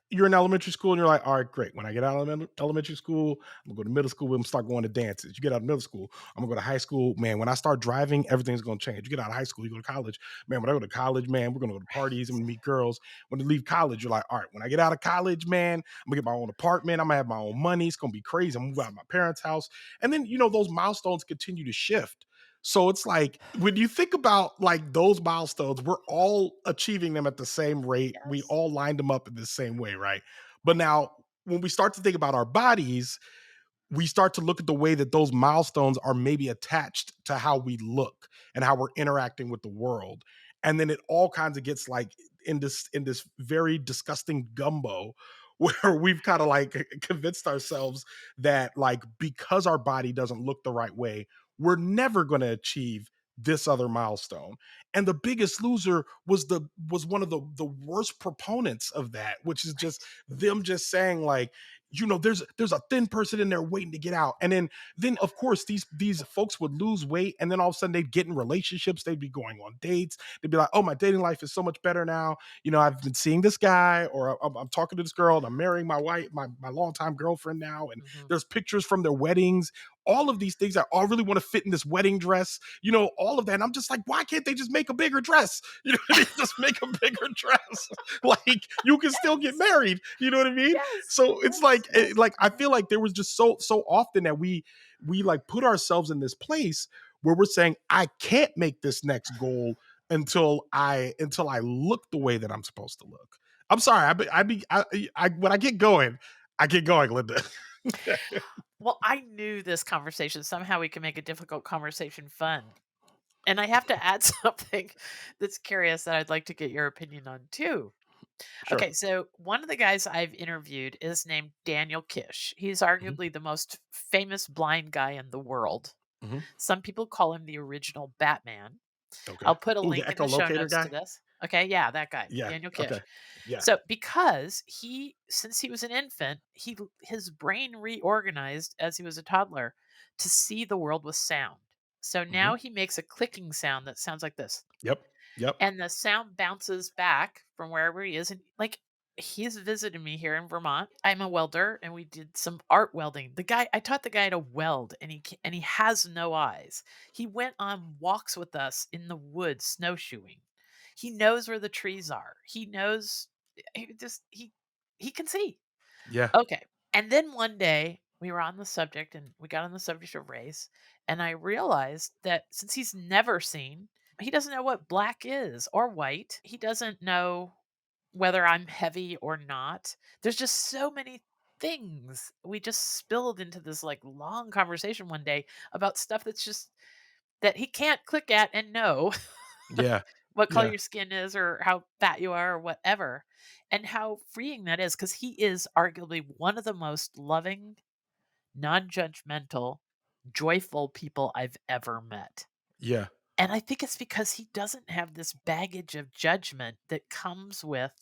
you're in elementary school and you're like, all right, great. When I get out of elementary school, I'm gonna go to middle school. I'm gonna start going to dances. You get out of middle school, I'm gonna go to high school. Man, when I start driving, everything's gonna change. You get out of high school, you go to college. Man, when I go to college, man, we're gonna go to parties. I'm gonna meet girls. When you leave college, you're like, all right, when I get out of college, man, I'm gonna get my own apartment. I'm gonna have my own money. It's gonna be crazy. I'm gonna move out of my parents' house. And then, those milestones continue to shift. So it's like when you think about like those milestones, we're all achieving them at the same rate. We Yes. all lined them up in the same way, right? But now when we start to think about our bodies, we start to look at the way that those milestones are maybe attached to how we look and how we're interacting with the world. And then it all kinds of gets like in this very disgusting gumbo where we've kind of like convinced ourselves that like because our body doesn't look the right way, we're never going to achieve this other milestone. And the biggest loser was one of the worst proponents of that, which is just Right. them just saying like, there's a thin person in there waiting to get out. And then of course these folks would lose weight, and then all of a sudden they'd get in relationships, they'd be going on dates, they'd be like, oh, my dating life is so much better now. I've been seeing this guy, or I'm talking to this girl, and I'm marrying my wife, my longtime girlfriend now, and Mhm. there's pictures from their weddings. All of these things, I all really want to fit in this wedding dress, all of that. And I'm just like, why can't they just make a bigger dress? You know what I mean? Just make a bigger dress. Like you can still get Yes. married. You know what I mean? Yes. So it's Yes. Yes. like I feel like there was just so often that we like put ourselves in this place where we're saying I can't make this next goal until I look the way that I'm supposed to look. I'm sorry. When I get going, Linda. Well, I knew this conversation somehow we can make a difficult conversation fun. And I have to add something that's curious that I'd like to get your opinion on too. Sure. Okay, so one of the guys I've interviewed is named Daniel Kish. He's Mhm. arguably the most famous blind guy in the world. Mhm. Some people call him the original Batman. Okay. I'll put a Oh, the link in the show echolocator notes to guy. this. Okay, yeah, that guy, Yeah. Daniel Okay. Kish. Yeah. So because since he was an infant, his brain reorganized as he was a toddler to see the world with sound. So Mhm. now he makes a clicking sound that sounds like this. Yep. Yep. And the sound bounces back from wherever he is, and, like, he's visited me here in Vermont. I'm a welder, and we did some art welding. I taught the guy to weld, and he has no eyes. He went on walks with us in the woods snowshoeing. He knows where the trees are. He knows he just he can see. Yeah. Okay. And then one day we were on the subject and we got on the subject of race. And I realized that since he's never seen, he doesn't know what black is or white. He doesn't know whether I'm heavy or not. There's just so many things. We just spilled into this like long conversation one day about stuff that's just that he can't click at and know Yeah. what color Yeah. your skin is or how fat you are or whatever, and how freeing that is because he is arguably one of the most loving, non-judgmental, joyful people I've ever met. Yeah. And I think it's because he doesn't have this baggage of judgment that comes with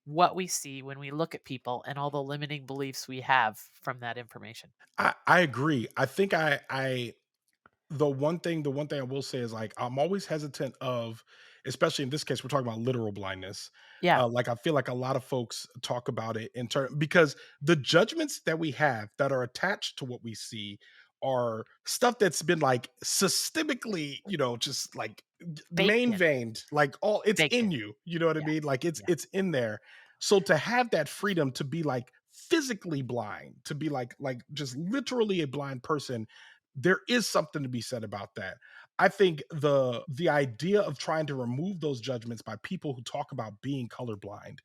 what we see when we look at people and all the limiting beliefs we have from that information. I agree. I think I the one thing I will say is like I'm always hesitant of, especially in this case, we're talking about literal blindness. Yeah, Like I feel like a lot of folks talk about it in turn because the judgments that we have that are attached to what we see are stuff that's been like systemically, just like baked main in, veined, like all it's baked in in. you. You know what I Yeah, mean? Like it's yeah, it's in there. So to have that freedom to be like physically blind, to be like just literally a blind person, there is something to be said about that. I think the idea of trying to remove those judgments by people who talk about being colorblind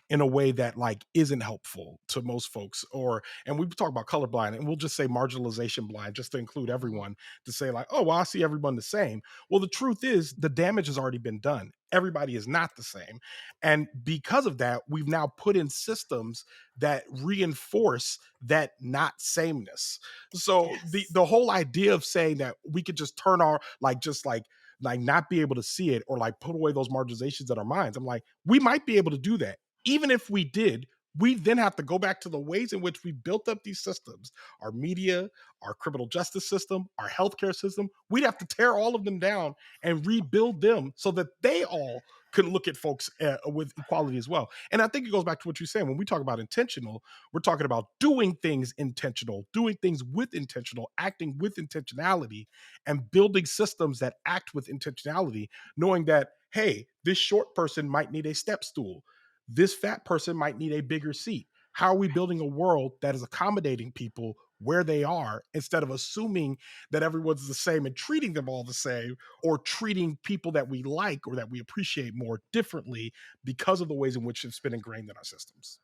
in a way that like isn't helpful to most folks. Or and we talk about colorblind, and we'll just say marginalization blind just to include Mhm. everyone, to say like, oh well, I see everyone the same. Well, the truth is the damage has already been done. Everybody is not the same. And because of that, we've now put in systems that reinforce that not sameness. So the Yes. the whole idea of saying that we could just turn our like just like not be able to see it, or like put away those marginalizations in our minds. I'm like, we might be able to do that. Even if we did, we then have to go back to the ways in which we built up these systems, our media, our criminal justice system, our healthcare system. We'd have to tear all of them down and rebuild them so that they all can look at folks with equality as well. And I think it goes back to what you're saying. When we talk about intentional, we're talking about doing things intentional, doing things with intentional, acting with intentionality, and building systems that act with intentionality, knowing that, hey, this short person might need a step stool. This fat person might need a bigger seat. How are we building a world that is accommodating people where they are, instead of assuming that everyone's the same and treating them all the same, or treating people that we like or that we appreciate more differently because of the ways in which it's been ingrained in our systems?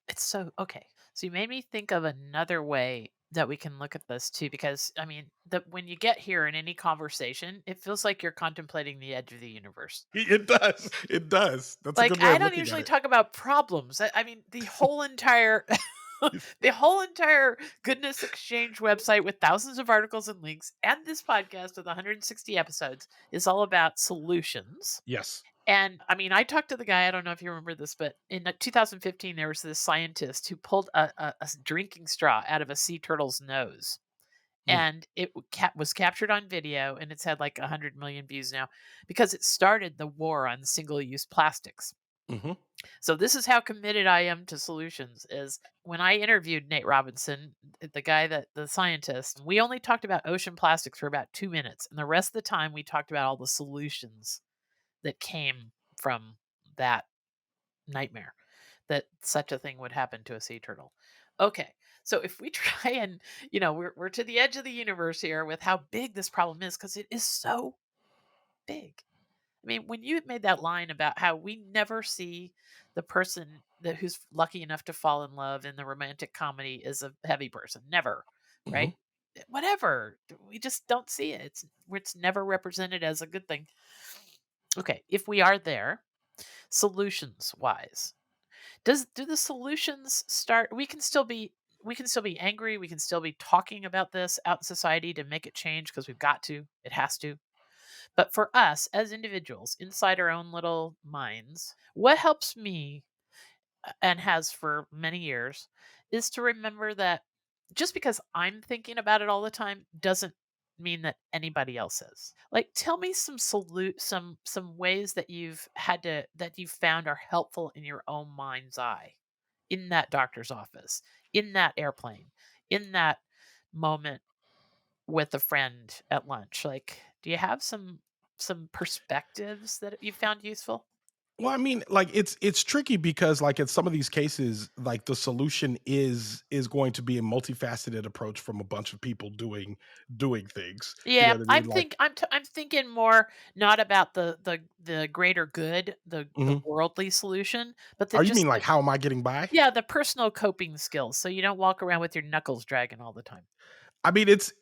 It's so okay. So you made me think of another way that we can look at this too, because I mean, that when you get here in any conversation, it feels like you're contemplating the edge of the universe. It does. It does. That's a Like good way I of don't looking at usually it. talk about problems. I mean, the whole entire the whole entire goodness exchange website with thousands of articles and links and this podcast with 160 episodes is all about solutions. Yes. And I mean, I talked to the guy, I don't know if you remember this, but in 2015, there was this scientist who pulled a drinking straw out of a sea turtle's nose. Mm, And it was captured on video, and it's had like 100 million views now because it started the war on single use plastics. mhm, So this is how committed I am to solutions. Is when I interviewed Nate Robinson, the guy that the scientist, we only talked about ocean plastics for about 2 minutes. And the rest of the time we talked about all the solutions that came from that nightmare, that such a thing would happen to a sea turtle. Okay. So if we try and, we're to the edge of the universe here with how big this problem is, because it is so big. I mean, when you made that line about how we never see the person that who's lucky enough to fall in love in the romantic comedy is a heavy person, never, mhm. right? Whatever, we just don't see it. It's never represented as a good thing. Okay, if we are there, solutions wise, do the solutions start? We can still be angry. We can still be talking about this out in society to make it change because we've got to. It has to. But for us as individuals inside our own little minds, what helps me and has for many years is to remember that just because I'm thinking about it all the time doesn't mean that anybody else is. Like tell me some ways that you've found are helpful in your own mind's eye, in that doctor's office, in that airplane, in that moment with a friend at lunch. Like, do you have some perspectives that you found useful? Well, I mean, like it's tricky because like in some of these cases, like the solution is going to be a multifaceted approach from a bunch of people doing things. You know Yeah, what I mean? Like, I'm thinking more not about the greater good, the mhm. worldly solution, but Oh, you mean just like the how am I getting by? yeah, the personal coping skills, so you don't walk around with your knuckles dragging all the time. I mean, it's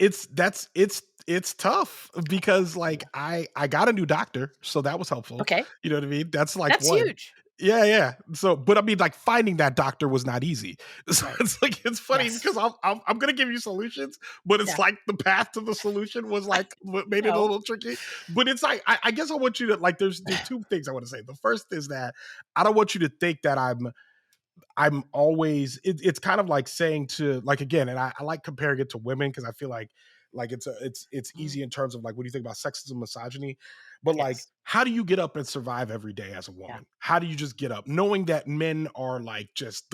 tough because like Yeah. I got a new doctor, so that was helpful. Okay, You know what I mean? That's like that's one. huge. Yeah, yeah. So, but I mean, like finding that doctor was not easy. So Right. it's like it's funny Yes. because I'm gonna give you solutions, but it's Yeah. like the path to the solution was like what made it a No. little tricky. But it's like I guess I want you to like there's two things I want to say. The first is that I don't want you to think that I'm always it's kind of like saying to like again, and I like comparing it to women because I feel like it's Mm, easy in terms of like when you think about sexism, misogyny, but like yes. how do you get up and survive every day as a Yeah. woman? How do you just get up knowing that men are like just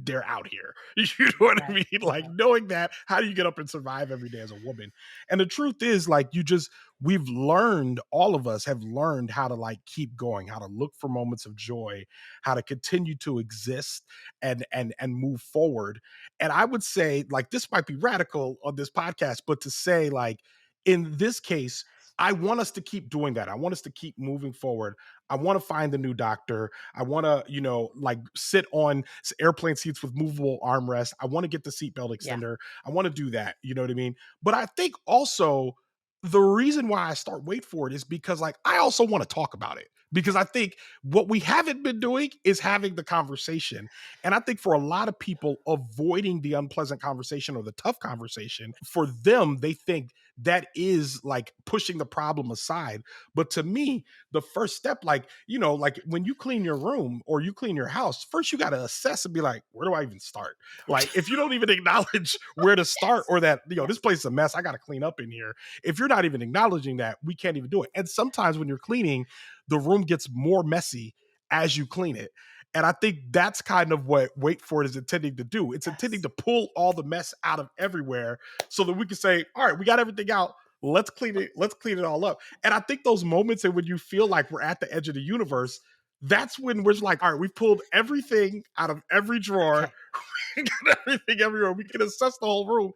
they're out here? You know what I Right. mean? Like Right. knowing that, how do you get up and survive every day as a woman? And the truth is like we've learned, all of us have learned how to like keep going, how to look for moments of joy, how to continue to exist and move forward. And I would say like this might be radical on this podcast, but to say like in this case, I want us to keep doing that. I want us to keep moving forward. I want to find the new doctor. I want to, like sit on airplane seats with movable armrests. I want to get the seatbelt Yeah. extender. I want to do that. You know what I mean? But I think also the reason why I start wait for it is because like I also want to talk about it because I think what we haven't been doing is having the conversation. And I think for a lot of people, avoiding the unpleasant conversation or the tough conversation, for them, they think that is like pushing the problem aside. But to me, the first step, like, like when you clean your room or you clean your house, first you got to assess and be like, where do I even start? Like, if you don't even acknowledge where to start Yes. or that, Yes. this place is a mess, I got to clean up in here. If you're not even acknowledging that, we can't even do it. And sometimes when you're cleaning, the room gets more messy as you clean it. And I think that's kind of what Wait For It is intending to do. It's intending Yes. to pull all the mess out of everywhere so that we can say, all right, we got everything out. Let's clean it. Let's clean it all up. And I think those moments and when you feel like we're at the edge of the universe, that's when we're like, all right, we've pulled everything out of every drawer. Okay. We got everything everywhere. We can assess the whole room.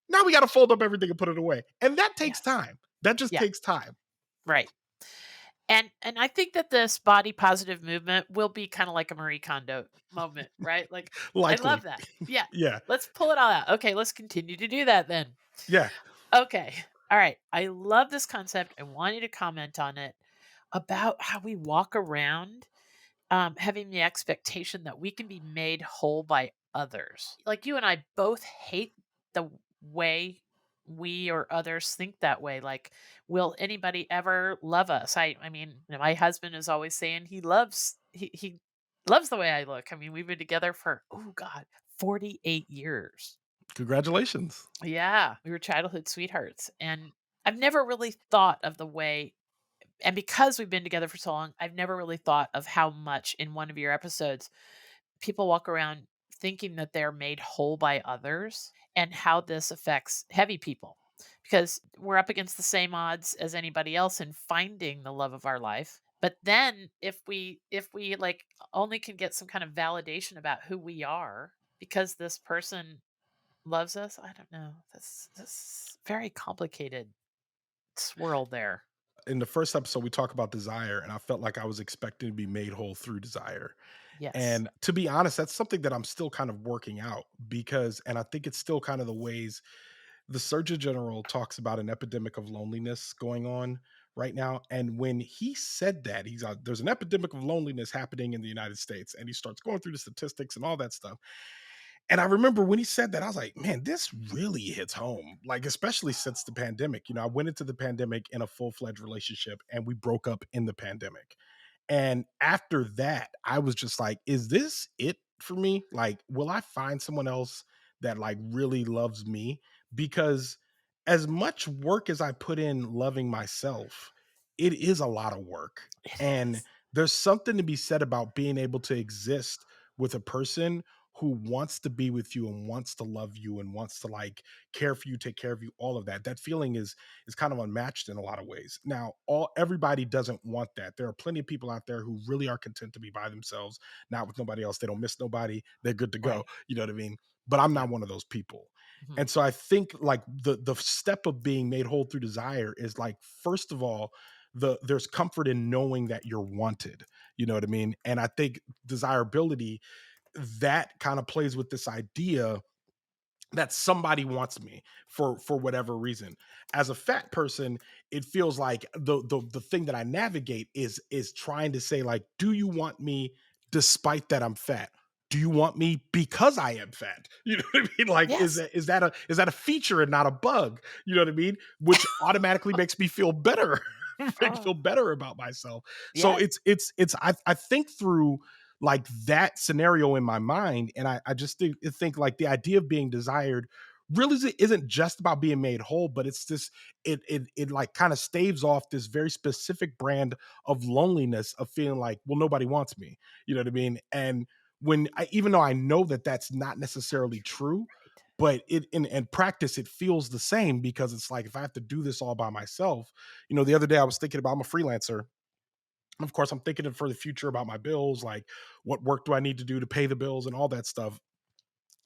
Now we got to fold up everything and put it away. And that takes Yes. time. That just Yeah. takes time. Right. And I think that this body positive movement will be kind of like a Marie Kondo moment, right? Like, I love Likely. that. Yeah. Yeah. Let's pull it all out. Okay, let's continue to do that then. Yeah. Okay. All right. I love this concept. I want you to comment on it about how we walk around having the expectation that we can be made whole by others. Like you and I both hate the way we or others think that way. Like, will anybody ever love us? I mean, my husband is always saying he loves the way I look. I mean, we've been together for oh god, 48 years. Congratulations. Yeah, we were childhood sweethearts, and I've never really thought of the way, and because we've been together for so long, I've never really thought of how much in one of your episodes people walk around thinking that they're made whole by others and how this affects heavy people because we're up against the same odds as anybody else in finding the love of our life. But then if we like only can get some kind of validation about who we are because this person loves us, I don't know. That's very complicated swirl there. In the first episode, we talk about desire, and I felt like I was expecting to be made whole through desire. Yes. And to be honest, that's something that I'm still kind of working out because, and I think it's still kind of the ways the Surgeon General talks about an epidemic of loneliness going on right now. And when he said that, there's an epidemic of loneliness happening in the United States, and he starts going through the statistics and all that stuff. And I remember when he said that, I was like, man, this really hits home. Like, especially since the pandemic. I went into the pandemic in a full fledged relationship and we broke up in the pandemic. And after that, I was just like, is this it for me? Like, will I find someone else that like really loves me? Because as much work as I put in loving myself, it is a lot of work. It And is. there's something to be said about being able to exist with a person who wants to be with you and wants to love you and wants to like care for you, take care of you, all of that. That feeling is kind of unmatched in a lot of ways. Now, all everybody doesn't want that. There are plenty of people out there who really are content to be by themselves, not with nobody else. They don't miss nobody. They're good to go. Right. You know what I mean? But I'm Yeah. not one of those people. Mhm. And so I think like the step of being made whole through desire is like first of all there's comfort in knowing that you're wanted. You know what I mean? And I think desirability that kind of plays with this idea that somebody wants me for whatever reason. As a fat person, it feels like the thing that I navigate is trying to say like, do you want me despite that I'm fat? Do you want me because I am fat? You know what I mean? Like, Yes. is that a feature and not a bug? You know what I mean? Which automatically makes me feel better, make me feel Oh, better about myself. So yes. I think through like that scenario in my mind. And I just think like the idea of being desired really isn't just about being made whole, but it's this, it like kind of staves off this very specific brand of loneliness of feeling like, well, nobody wants me. You know what I mean? And even though I know that that's not necessarily true, Right. but it in practice it feels the same because it's like if I have to do this all by myself. The other day I was thinking about, I'm a freelancer, of course, I'm thinking for the future about my bills, like what work do I need to do to pay the bills and all that stuff.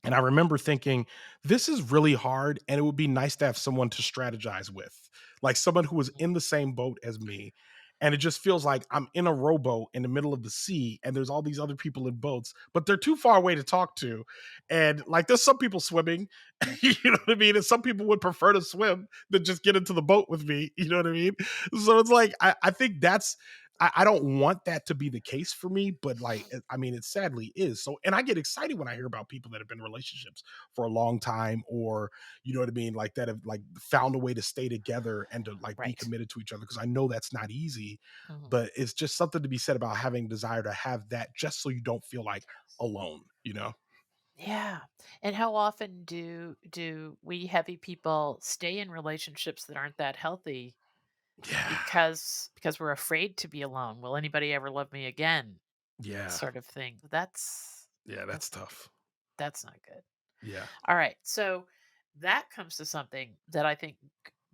And I remember thinking, this is really hard. And it would be nice to have someone to strategize with, like someone who was Mhm. in the same boat as me. and it just feels like I'm in a rowboat in the middle of the sea, and there's all these other people in boats, but they're too far away to talk to. And like, there's some people swimming, you know what I mean? And some people would prefer to swim than just get into the boat with me, you know what I mean? So it's like, I think that's, I don't want that to be the case for me, but like, I mean, it sadly is. So, and I get excited when I hear about people that have been in relationships for a long time, or, you know what I mean, like that have like found a way to stay together and to like be Right. committed to each other. Cause I know that's not easy, Mhm. but it's just something to be said about having desire to have that just so you don't feel like alone, you know? Yeah. And how often do we heavy people stay in relationships that aren't that healthy Yeah. because we're afraid to be alone? Will anybody ever love me again? Yeah. Sort of thing. Yeah. That's That's tough. that's not good. Yeah. All right. So that comes to something that I think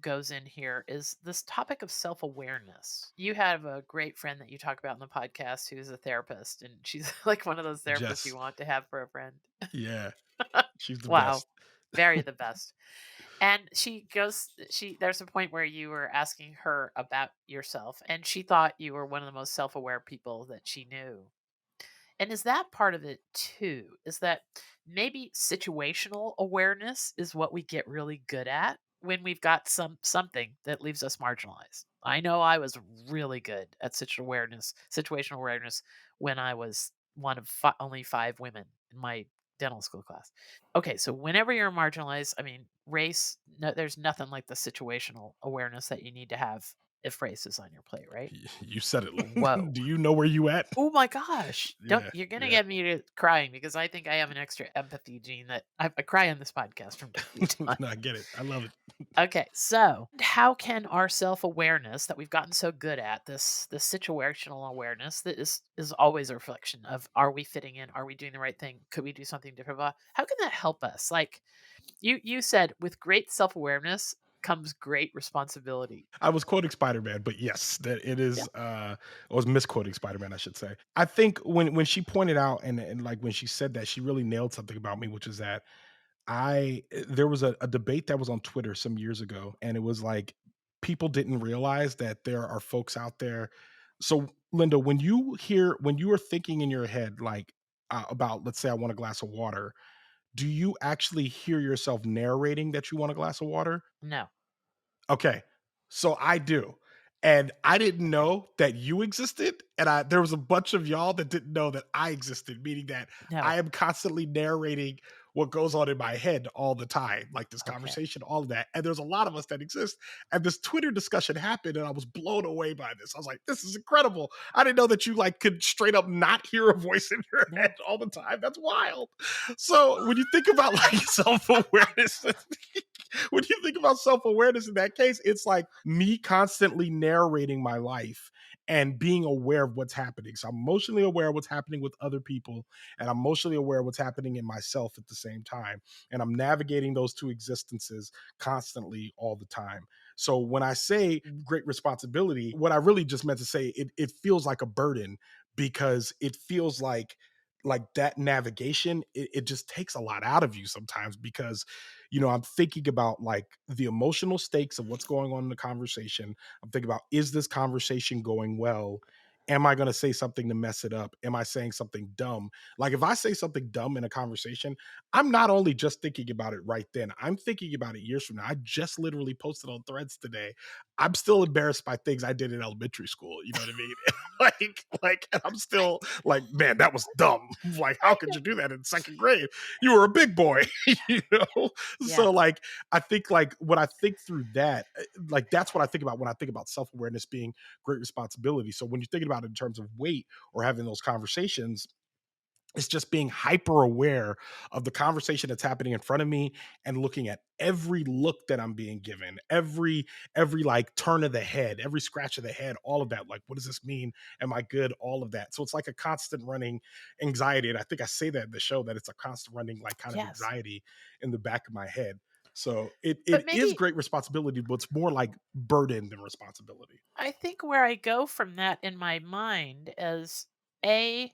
goes in here is this topic of self-awareness. You have a great friend that you talk about in the podcast who's a therapist, and she's like one of those therapists you Jess. want to have for a friend. Yeah. She's the Wow. best. Very the best. And there's a point where you were asking her about yourself, and she thought you were one of the most self-aware people that she knew. And is that part of it too? Is that maybe situational awareness is what we get really good at when we've got something that leaves us marginalized? I know I was really good at situational awareness when I was one of only 5 women in my dental school class. Okay, so whenever you're marginalized, I mean, race, no, there's nothing like the situational awareness that you need to have if race is on your plate, right? You said it. Whoa. Do you know where you at? Oh my gosh. Don't Yeah. you're gonna Yeah. get me to crying because I think I have an extra empathy gene that I cry on this podcast from time to time. No, I get it. I love it. Okay, so how can our self-awareness that we've gotten so good at, this situational awareness that is always a reflection of are we fitting in? Are we doing the right thing? Could we do something different? How can that help us? Like you said, with great self-awareness comes great responsibility. I was quoting Spider-Man, but yes, that it Yeah. is I was misquoting Spider-Man, I should say. I think when she pointed out and like when she said that, she really nailed something about me, which is that there was a debate that was on Twitter some years ago, and it was like people didn't realize that there are folks out there. So, Linda, when you are thinking in your head like about, let's say, I want a glass of water, do you actually hear yourself narrating that you want a glass of water? No. Okay. So I do. And I didn't know that you existed. And there was a bunch of y'all that didn't know that I existed, meaning that No. I am constantly narrating what goes on in my head all the time, like this Okay. conversation, all of that. And there's a lot of us that exist. And this Twitter discussion happened, and I was blown away by this. I was like, this is incredible. I didn't know that you like could straight up not hear a voice in your head No. all the time. That's wild. So when you think about like self-awareness, when you think about self-awareness in that case, it's like me constantly narrating my life and being aware of what's happening. So I'm emotionally aware of what's happening with other people, and I'm emotionally aware of what's happening in myself at the same time. And I'm navigating those two existences constantly all the time. So when I say great responsibility, what I really just meant to say, it feels like a burden, because it feels like that navigation, it just takes a lot out of you sometimes, because I'm thinking about like the emotional stakes of what's going on in the conversation. I'm thinking about, is this conversation going well? Am I going to say something to mess it up? Am I saying something dumb? Like, if I say something dumb in a conversation, I'm not only just thinking about it right then, I'm thinking about it years from now. I just literally posted on Threads today. I'm still embarrassed by things I did in elementary school. You know what I mean? like, and I'm still like, man, that was dumb. Like, how could you do that in second grade? You were a big boy, you know? Yeah. So like, I think like when I think through that, like that's what I think about when I think about self-awareness being great responsibility. So when you're thinking about it in terms of weight or having those conversations, it's just being hyper aware of the conversation that's happening in front of me, and looking at every look that I'm being given, every like turn of the head, every scratch of the head, all of that. Like, what does this mean? Am I good? All of that. So it's like a constant running anxiety. And I think I say that in the show, that it's a constant running, like, kind of Yes. anxiety in the back of my head. So it But it is maybe great responsibility, but it's more like burden than responsibility. I think where I go from that in my mind is, A,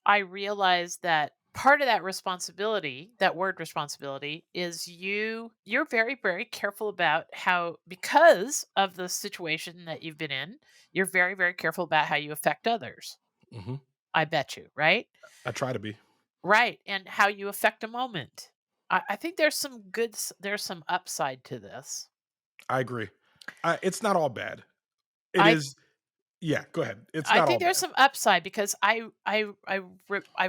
I realize that. part of that responsibility, that word responsibility, is you're very, very careful about how, because of the situation that you've been in, you're very, very careful about how you affect others. Mhm. I bet you, right? I try to be. Right, and how you affect a moment. I think there's some there's some upside to this. I agree. It's not all bad. It I is. Yeah, go ahead. It's I not think all there's bad. some upside because I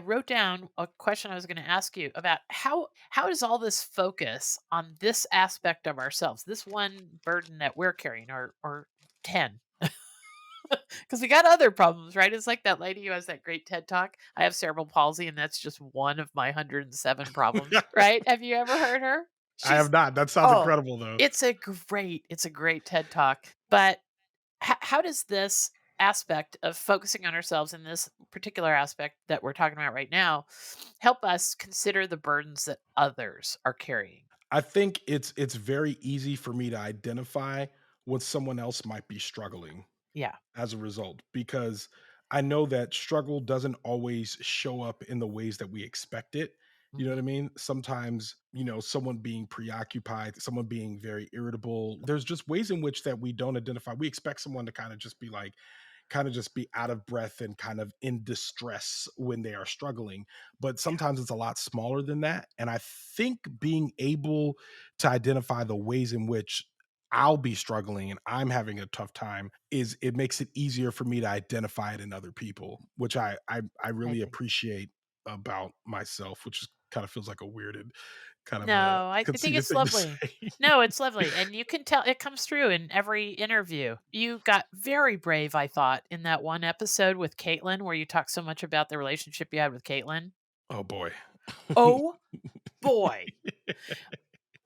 wrote down a question I was going to ask you about how does all this focus on this aspect of ourselves, this one burden that we're carrying, or 10, because we got other problems, right? It's like that lady who has that great TED talk. I have cerebral palsy, and that's just one of my 107 problems, right? Have you ever heard her? I have She's not. That sounds oh, incredible, though. it's a great TED talk, but how does this aspect of focusing on ourselves in this particular aspect that we're talking about right now help us consider the burdens that others are carrying? I think it's very easy for me to identify when someone else might be struggling Yeah. as a result, because I know that struggle doesn't always show up in the ways that we expect it. You know what I Mhm. mean? Sometimes, someone being preoccupied, someone being very irritable. There's just ways in which that we don't identify. We expect someone to kind of just be out of breath and kind of in distress when they are struggling. But Yeah. sometimes it's a lot smaller than that. And I think being able to identify the ways in which I'll be struggling and I'm having a tough time is it makes it easier for me to identify it in other people, which I I really think. appreciate about myself, which is kind of feels like a weird and kind of a No, I think conceited it's thing to lovely. say. No, it's lovely. And you can tell it comes through in every interview. You got very brave, I thought, in that one episode with Caitlin, where you talked so much about the relationship you had with Caitlin. Oh boy. Oh boy.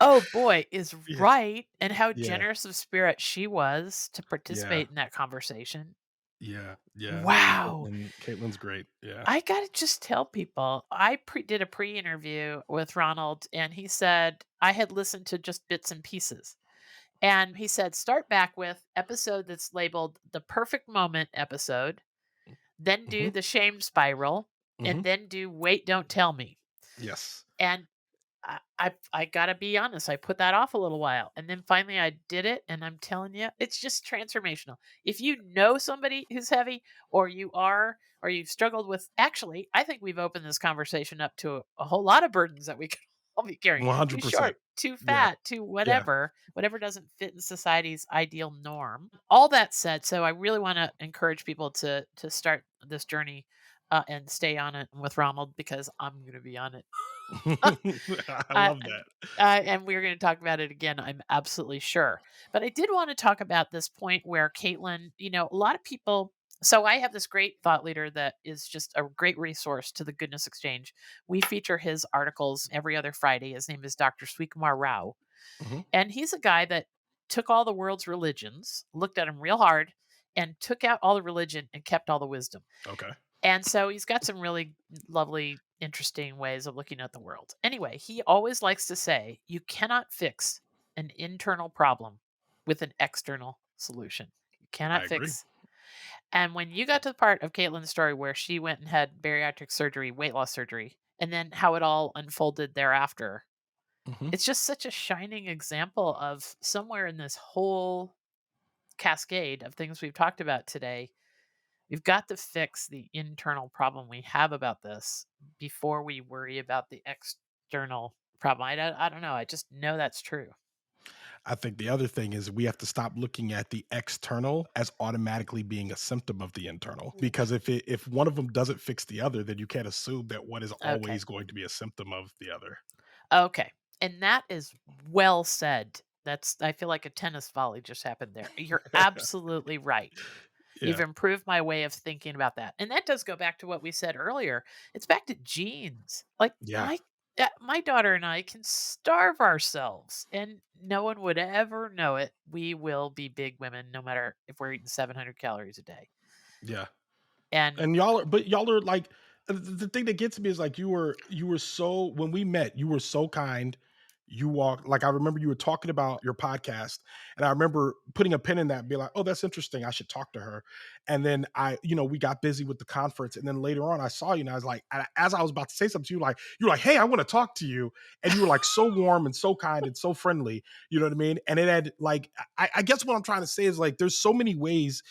Oh boy, is Yeah. right, and how Yeah. generous of spirit she was to Yeah. participate in that conversation. Yeah, yeah, Wow. Caitlin's great, yeah. I gotta just tell people, did a pre-interview with Ronald, and he said I had listened to just bits and pieces. And he said, start back with episode that's labeled the perfect moment episode, then do Mhm, the shame spiral, mhm, and then do wait, don't tell me. yes. And I gotta be honest, I put that off a little while, and then finally I did it, and I'm telling you, it's just transformational. If you know somebody who's heavy, or you've struggled with, actually, I think we've opened this conversation up to a whole lot of burdens that we could all be carrying. Too 100%. short, too Yeah, fat, too yeah. whatever doesn't fit in society's ideal norm. All that said, so I really want to encourage people to start this journey, and stay on it with Ronald, because I'm going to be on it. I love And that. and we're going to talk about it again, I'm absolutely sure. But I did want to talk about this point where Caitlin, a lot of people. So I have this great thought leader that is just a great resource to the Goodness Exchange. We feature his articles every other Friday. His name is Dr. Sweetkumar Rao. Mhm, And he's a guy that took all the world's religions, looked at them real hard, and took out all the religion and kept all the wisdom. okay. And so he's got some really lovely, interesting ways of looking at the world. Anyway, he always likes to say, you cannot fix an internal problem with an external solution. You I cannot agree. fix. And when you got to the part of Caitlin's story where she went and had bariatric surgery, weight loss surgery, and then how it all unfolded thereafter, Mhm. it's just such a shining example of somewhere in this whole cascade of things we've talked about today. We've got to fix the internal problem we have about this before we worry about the external problem. I don't know. I just know that's true. I think the other thing is we have to stop looking at the external as automatically being a symptom of the internal, because if one of them doesn't fix the other, then you can't assume that one is Okay. always going to be a symptom of the other. Okay. And that is well said. I feel like a tennis volley just happened there. You're absolutely right. You've Yeah, improved my way of thinking about that. And that does go back to what we said earlier. It's back to genes. Like yeah, my daughter and I can starve ourselves and no one would ever know it. We will be big women no matter if we're eating 700 calories a day. yeah. And And y'all are like the thing that gets me is like you were so when we met, you were so kind, you walk, like, I remember you were talking about your podcast, and I remember putting a pin in that and be like, oh, that's interesting, I should talk to her. And then we got busy with the conference, and then later on I saw you, and I was like, as I was about to say something to you, like, you're like, hey, I want to talk to you. And you were like so warm and so kind and so friendly, you know what I mean? And it had like, I guess what I'm trying to say is, like, there's so many ways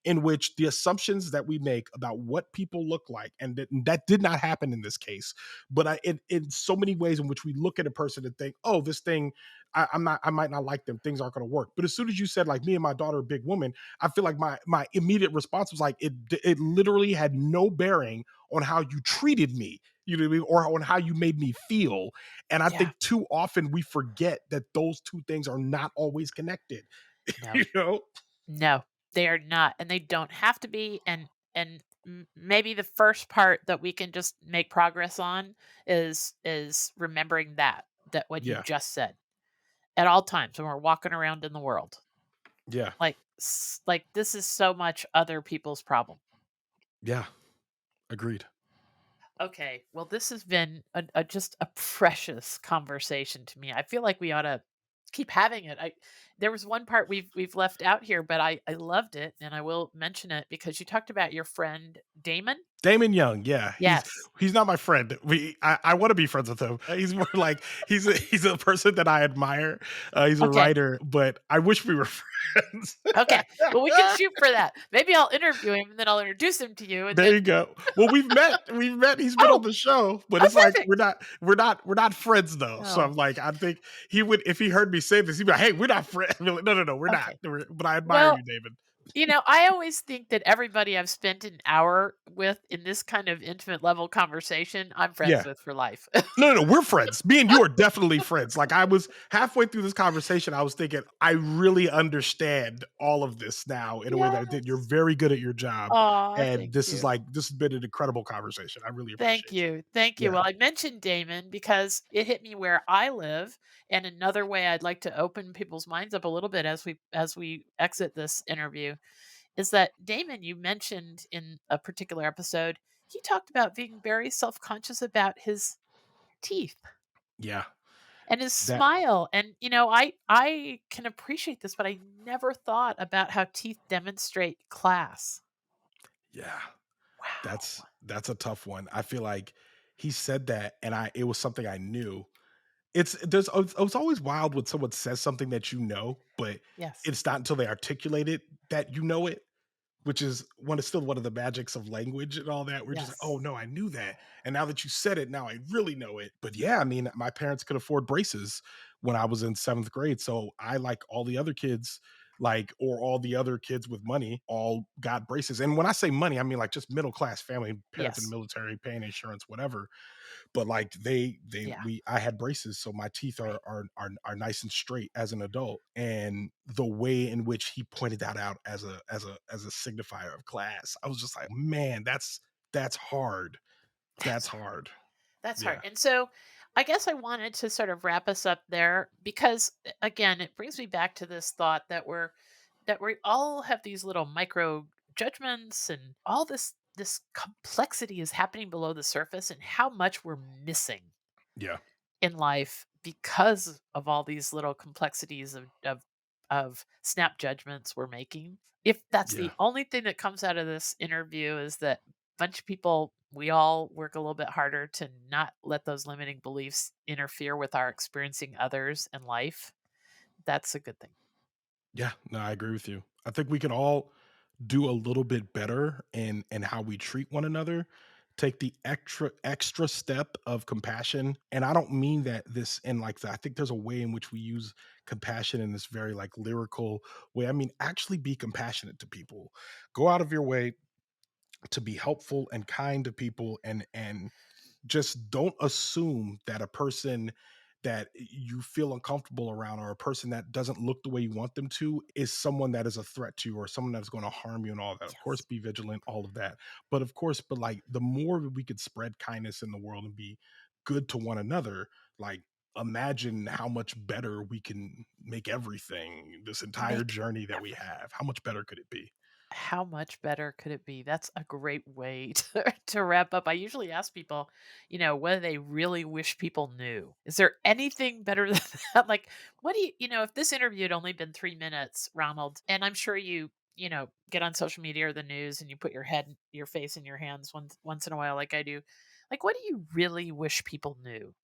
in which the assumptions that we make about what people look like, and that did not happen in this case, but in so many ways in which we look at a person and think, oh, this thing, I might not like them, things aren't going to work. But as soon as you said, like, me and my daughter are big women, I feel like my immediate response was like, it literally had no bearing on how you treated me, you know what I mean, or on how you made me feel. And I Yeah. think too often we forget that those two things are not always connected. No. you know No, they are not, and they don't have to be, and maybe the first part that we can just make progress on is remembering that what you yeah, just said at all times when we're walking around in the world. yeah, Like this is so much other people's problem. yeah, agreed. Okay, well, this has been just a precious conversation to me. I feel like we ought to keep having it. There was one part we've left out here, but I loved it, and I will mention it because you talked about your friend Damon. Damon Young, yeah, Yes. he's not my friend. I want to be friends with him. He's more like, he's a person that I admire. He's a Okay. writer, but I wish we were friends. Okay. Well, we can shoot for that. Maybe I'll interview him, and then I'll introduce him to you, and There then you go. Well, we've met. He's been on oh, the show, but oh, it's like perfect. we're not friends though. So Oh, I'm like, I think he would, if he heard me say this, he'd be like, hey, we're not friends. Like, no, no, no, we're not. okay. But I admire Well, you, David. I always think that everybody I've spent an hour with in this kind of intimate level conversation, I'm friends Yeah. with for life. No, no, no, we're friends. Me and you are definitely friends. Like, I was halfway through this conversation, I was thinking, I really understand all of this now in a way that I did. You're Yes. very good at your job. Aw, And thank this is you. like, this has been an incredible conversation. I really Thank appreciate you. you. Thank you. Yeah. Well, I mentioned Damon because it hit me where I live, and another way I'd like to open people's minds up a little bit as we exit this interview is that Damon, you mentioned in a particular episode, he talked about being very self-conscious about his teeth Yeah. and his That, smile. And I can appreciate this, but I never thought about how teeth demonstrate class. yeah. Wow. That's a tough one. I feel like he said that, and it was something I knew. It's always wild when someone says something that you know, but Yes. it's not until they articulate it that you know it. Which is still one of the magics of language and all that. We're just like, "Oh, Yes. no, I knew that, and now that you said it, now I really know it." But yeah, I mean, my parents could afford braces when I was in 7th grade, so I, like all the other kids, like, or all the other kids with money, all got braces. And when I say money, I mean, like, just middle class family, parents in the Yes. military, paying insurance, whatever. But like, they Yeah. we I had braces, so my teeth Right. are nice and straight as an adult. And the way in which he pointed that out as a signifier of class, I was just like, man, that's hard. That's That's hard. hard. That's hard. Yeah. And so I guess I wanted to sort of wrap us up there because again, it brings me back to this thought that we all have these little micro judgments and all this complexity is happening below the surface and how much we're missing Yeah. in life because of all these little complexities of snap judgments we're making. If that's Yeah. the only thing that comes out of this interview is that a bunch of people, we all work a little bit harder to not let those limiting beliefs interfere with our experiencing others in life. That's a good thing. Yeah. No, I agree with you. I think we can all do a little bit better in how we treat one another. Take the extra step of compassion. And I don't mean that this in like that. I think there's a way in which we use compassion in this very like lyrical way. I mean, actually be compassionate to people. Go out of your way to be helpful and kind to people, and just don't assume that a person that you feel uncomfortable around, or a person that doesn't look the way you want them to, is someone that is a threat to you, or someone that's going to harm you and all that. Of course, Yes. be vigilant, all of that. But of course, but like, the more we could spread kindness in the world and be good to one another, like, imagine how much better we can make everything, this entire Make journey that we everything. have. How much better could it be? How much better could it be? That's a great way to wrap up. I usually ask people, whether they really wish people knew. Is there anything better than that? Like, what do if this interview had only been 3 minutes, Ronald, and I'm sure you get on social media or the news and you put your face in your hands once in a while, like I do. Like, what do you really wish people knew?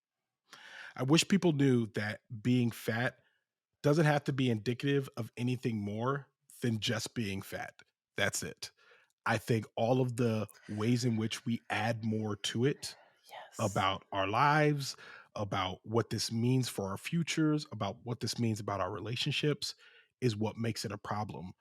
I wish people knew that being fat doesn't have to be indicative of anything more than just being fat. That's it. I think all of the ways in which we add more to it Yes. about our lives, about what this means for our futures, about what this means about our relationships is what makes it a problem.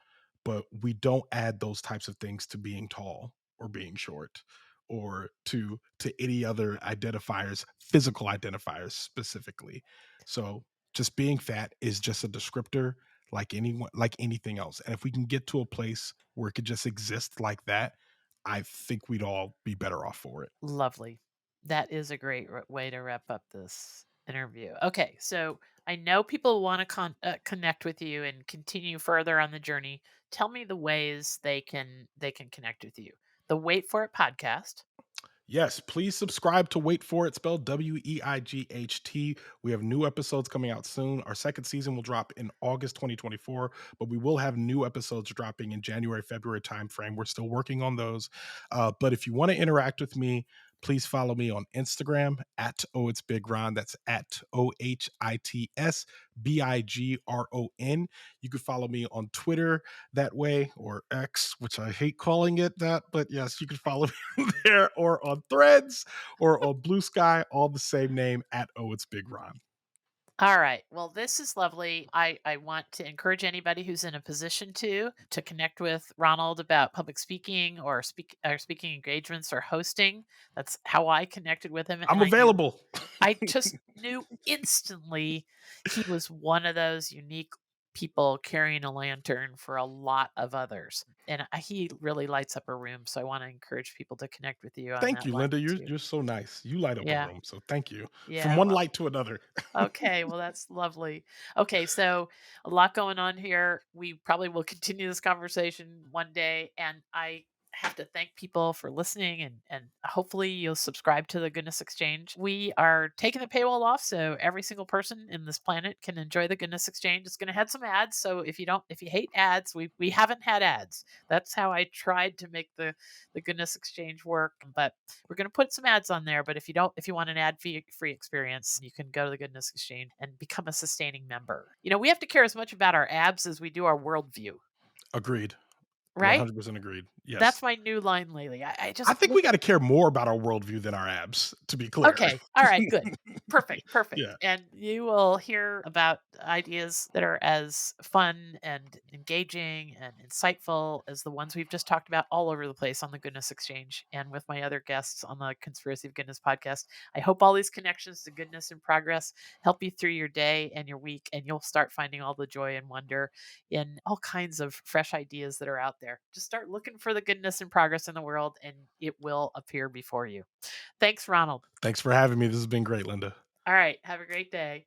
But we don't add those types of things to being tall or being short or to any other identifiers, physical identifiers specifically. So just being fat is just a descriptor like anything else. And if we can get to a place where it could just exist like that, I think we'd all be better off for it. Lovely. That is a great way to wrap up this interview. Okay, so I know people want to connect with you and continue further on the journey. Tell me the ways they can connect with you. The Wait for It podcast. Yes, please subscribe to Wait For It, spelled WEIGHT. We have new episodes coming out soon. Our second season will drop in August 2024, but we will have new episodes dropping in January, February timeframe. We're still working on those. But if you want to interact with me, please follow me on Instagram at Oh It's Big Ron. That's at OHITSBIGRON. You can follow me on Twitter that way, or X, which I hate calling it that, but yes, you can follow me there or on Threads or on Blue Sky, all the same name at Oh It's Big Ron. All right. Well, this is lovely. I want to encourage anybody who's in a position to connect with Ronald about public speaking or speaking engagements or hosting. That's how I connected with him, and I'm I knew available. I just knew instantly he was one of those unique people carrying a lantern for a lot of others. And he really lights up a room. So I want to encourage people to connect with you on Thank that you, line Linda. You're too. you're so nice. You light up a Yeah. room, so thank you. From Yeah. one Well, light to another. okay, well, that's lovely. Okay, so a lot going on here. We probably will continue this conversation one day, and I have to thank people for listening, and hopefully you'll subscribe to the Goodness Exchange. We are taking the paywall off, so every single person in this planet can enjoy the Goodness Exchange. It's going to have some ads, so if you hate ads, we haven't had ads. That's how I tried to make the Goodness Exchange work, but we're going to put some ads on there, but if you want an ad free experience, you can go to the Goodness Exchange and become a sustaining member. We have to care as much about our abs as we do our worldview, Agreed. right? 100% agreed. That's Yes. my new line lately. I I just think look we got to care more about our worldview than our abs, to be clear. Okay. All right. Good. Perfect. Yeah, Perfect. And you will hear about ideas that are as fun and engaging and insightful as the ones we've just talked about all over the place on the Goodness Exchange and with my other guests on the Conspiracy of Goodness podcast. I hope all these connections to goodness and progress help you through your day and your week, and you'll start finding all the joy and wonder in all kinds of fresh ideas that are out there. Just start looking for the goodness and progress in the world, and it will appear before you. Thanks, Ronald. thanks for having me. This has been great, Linda. All right. Have a great day.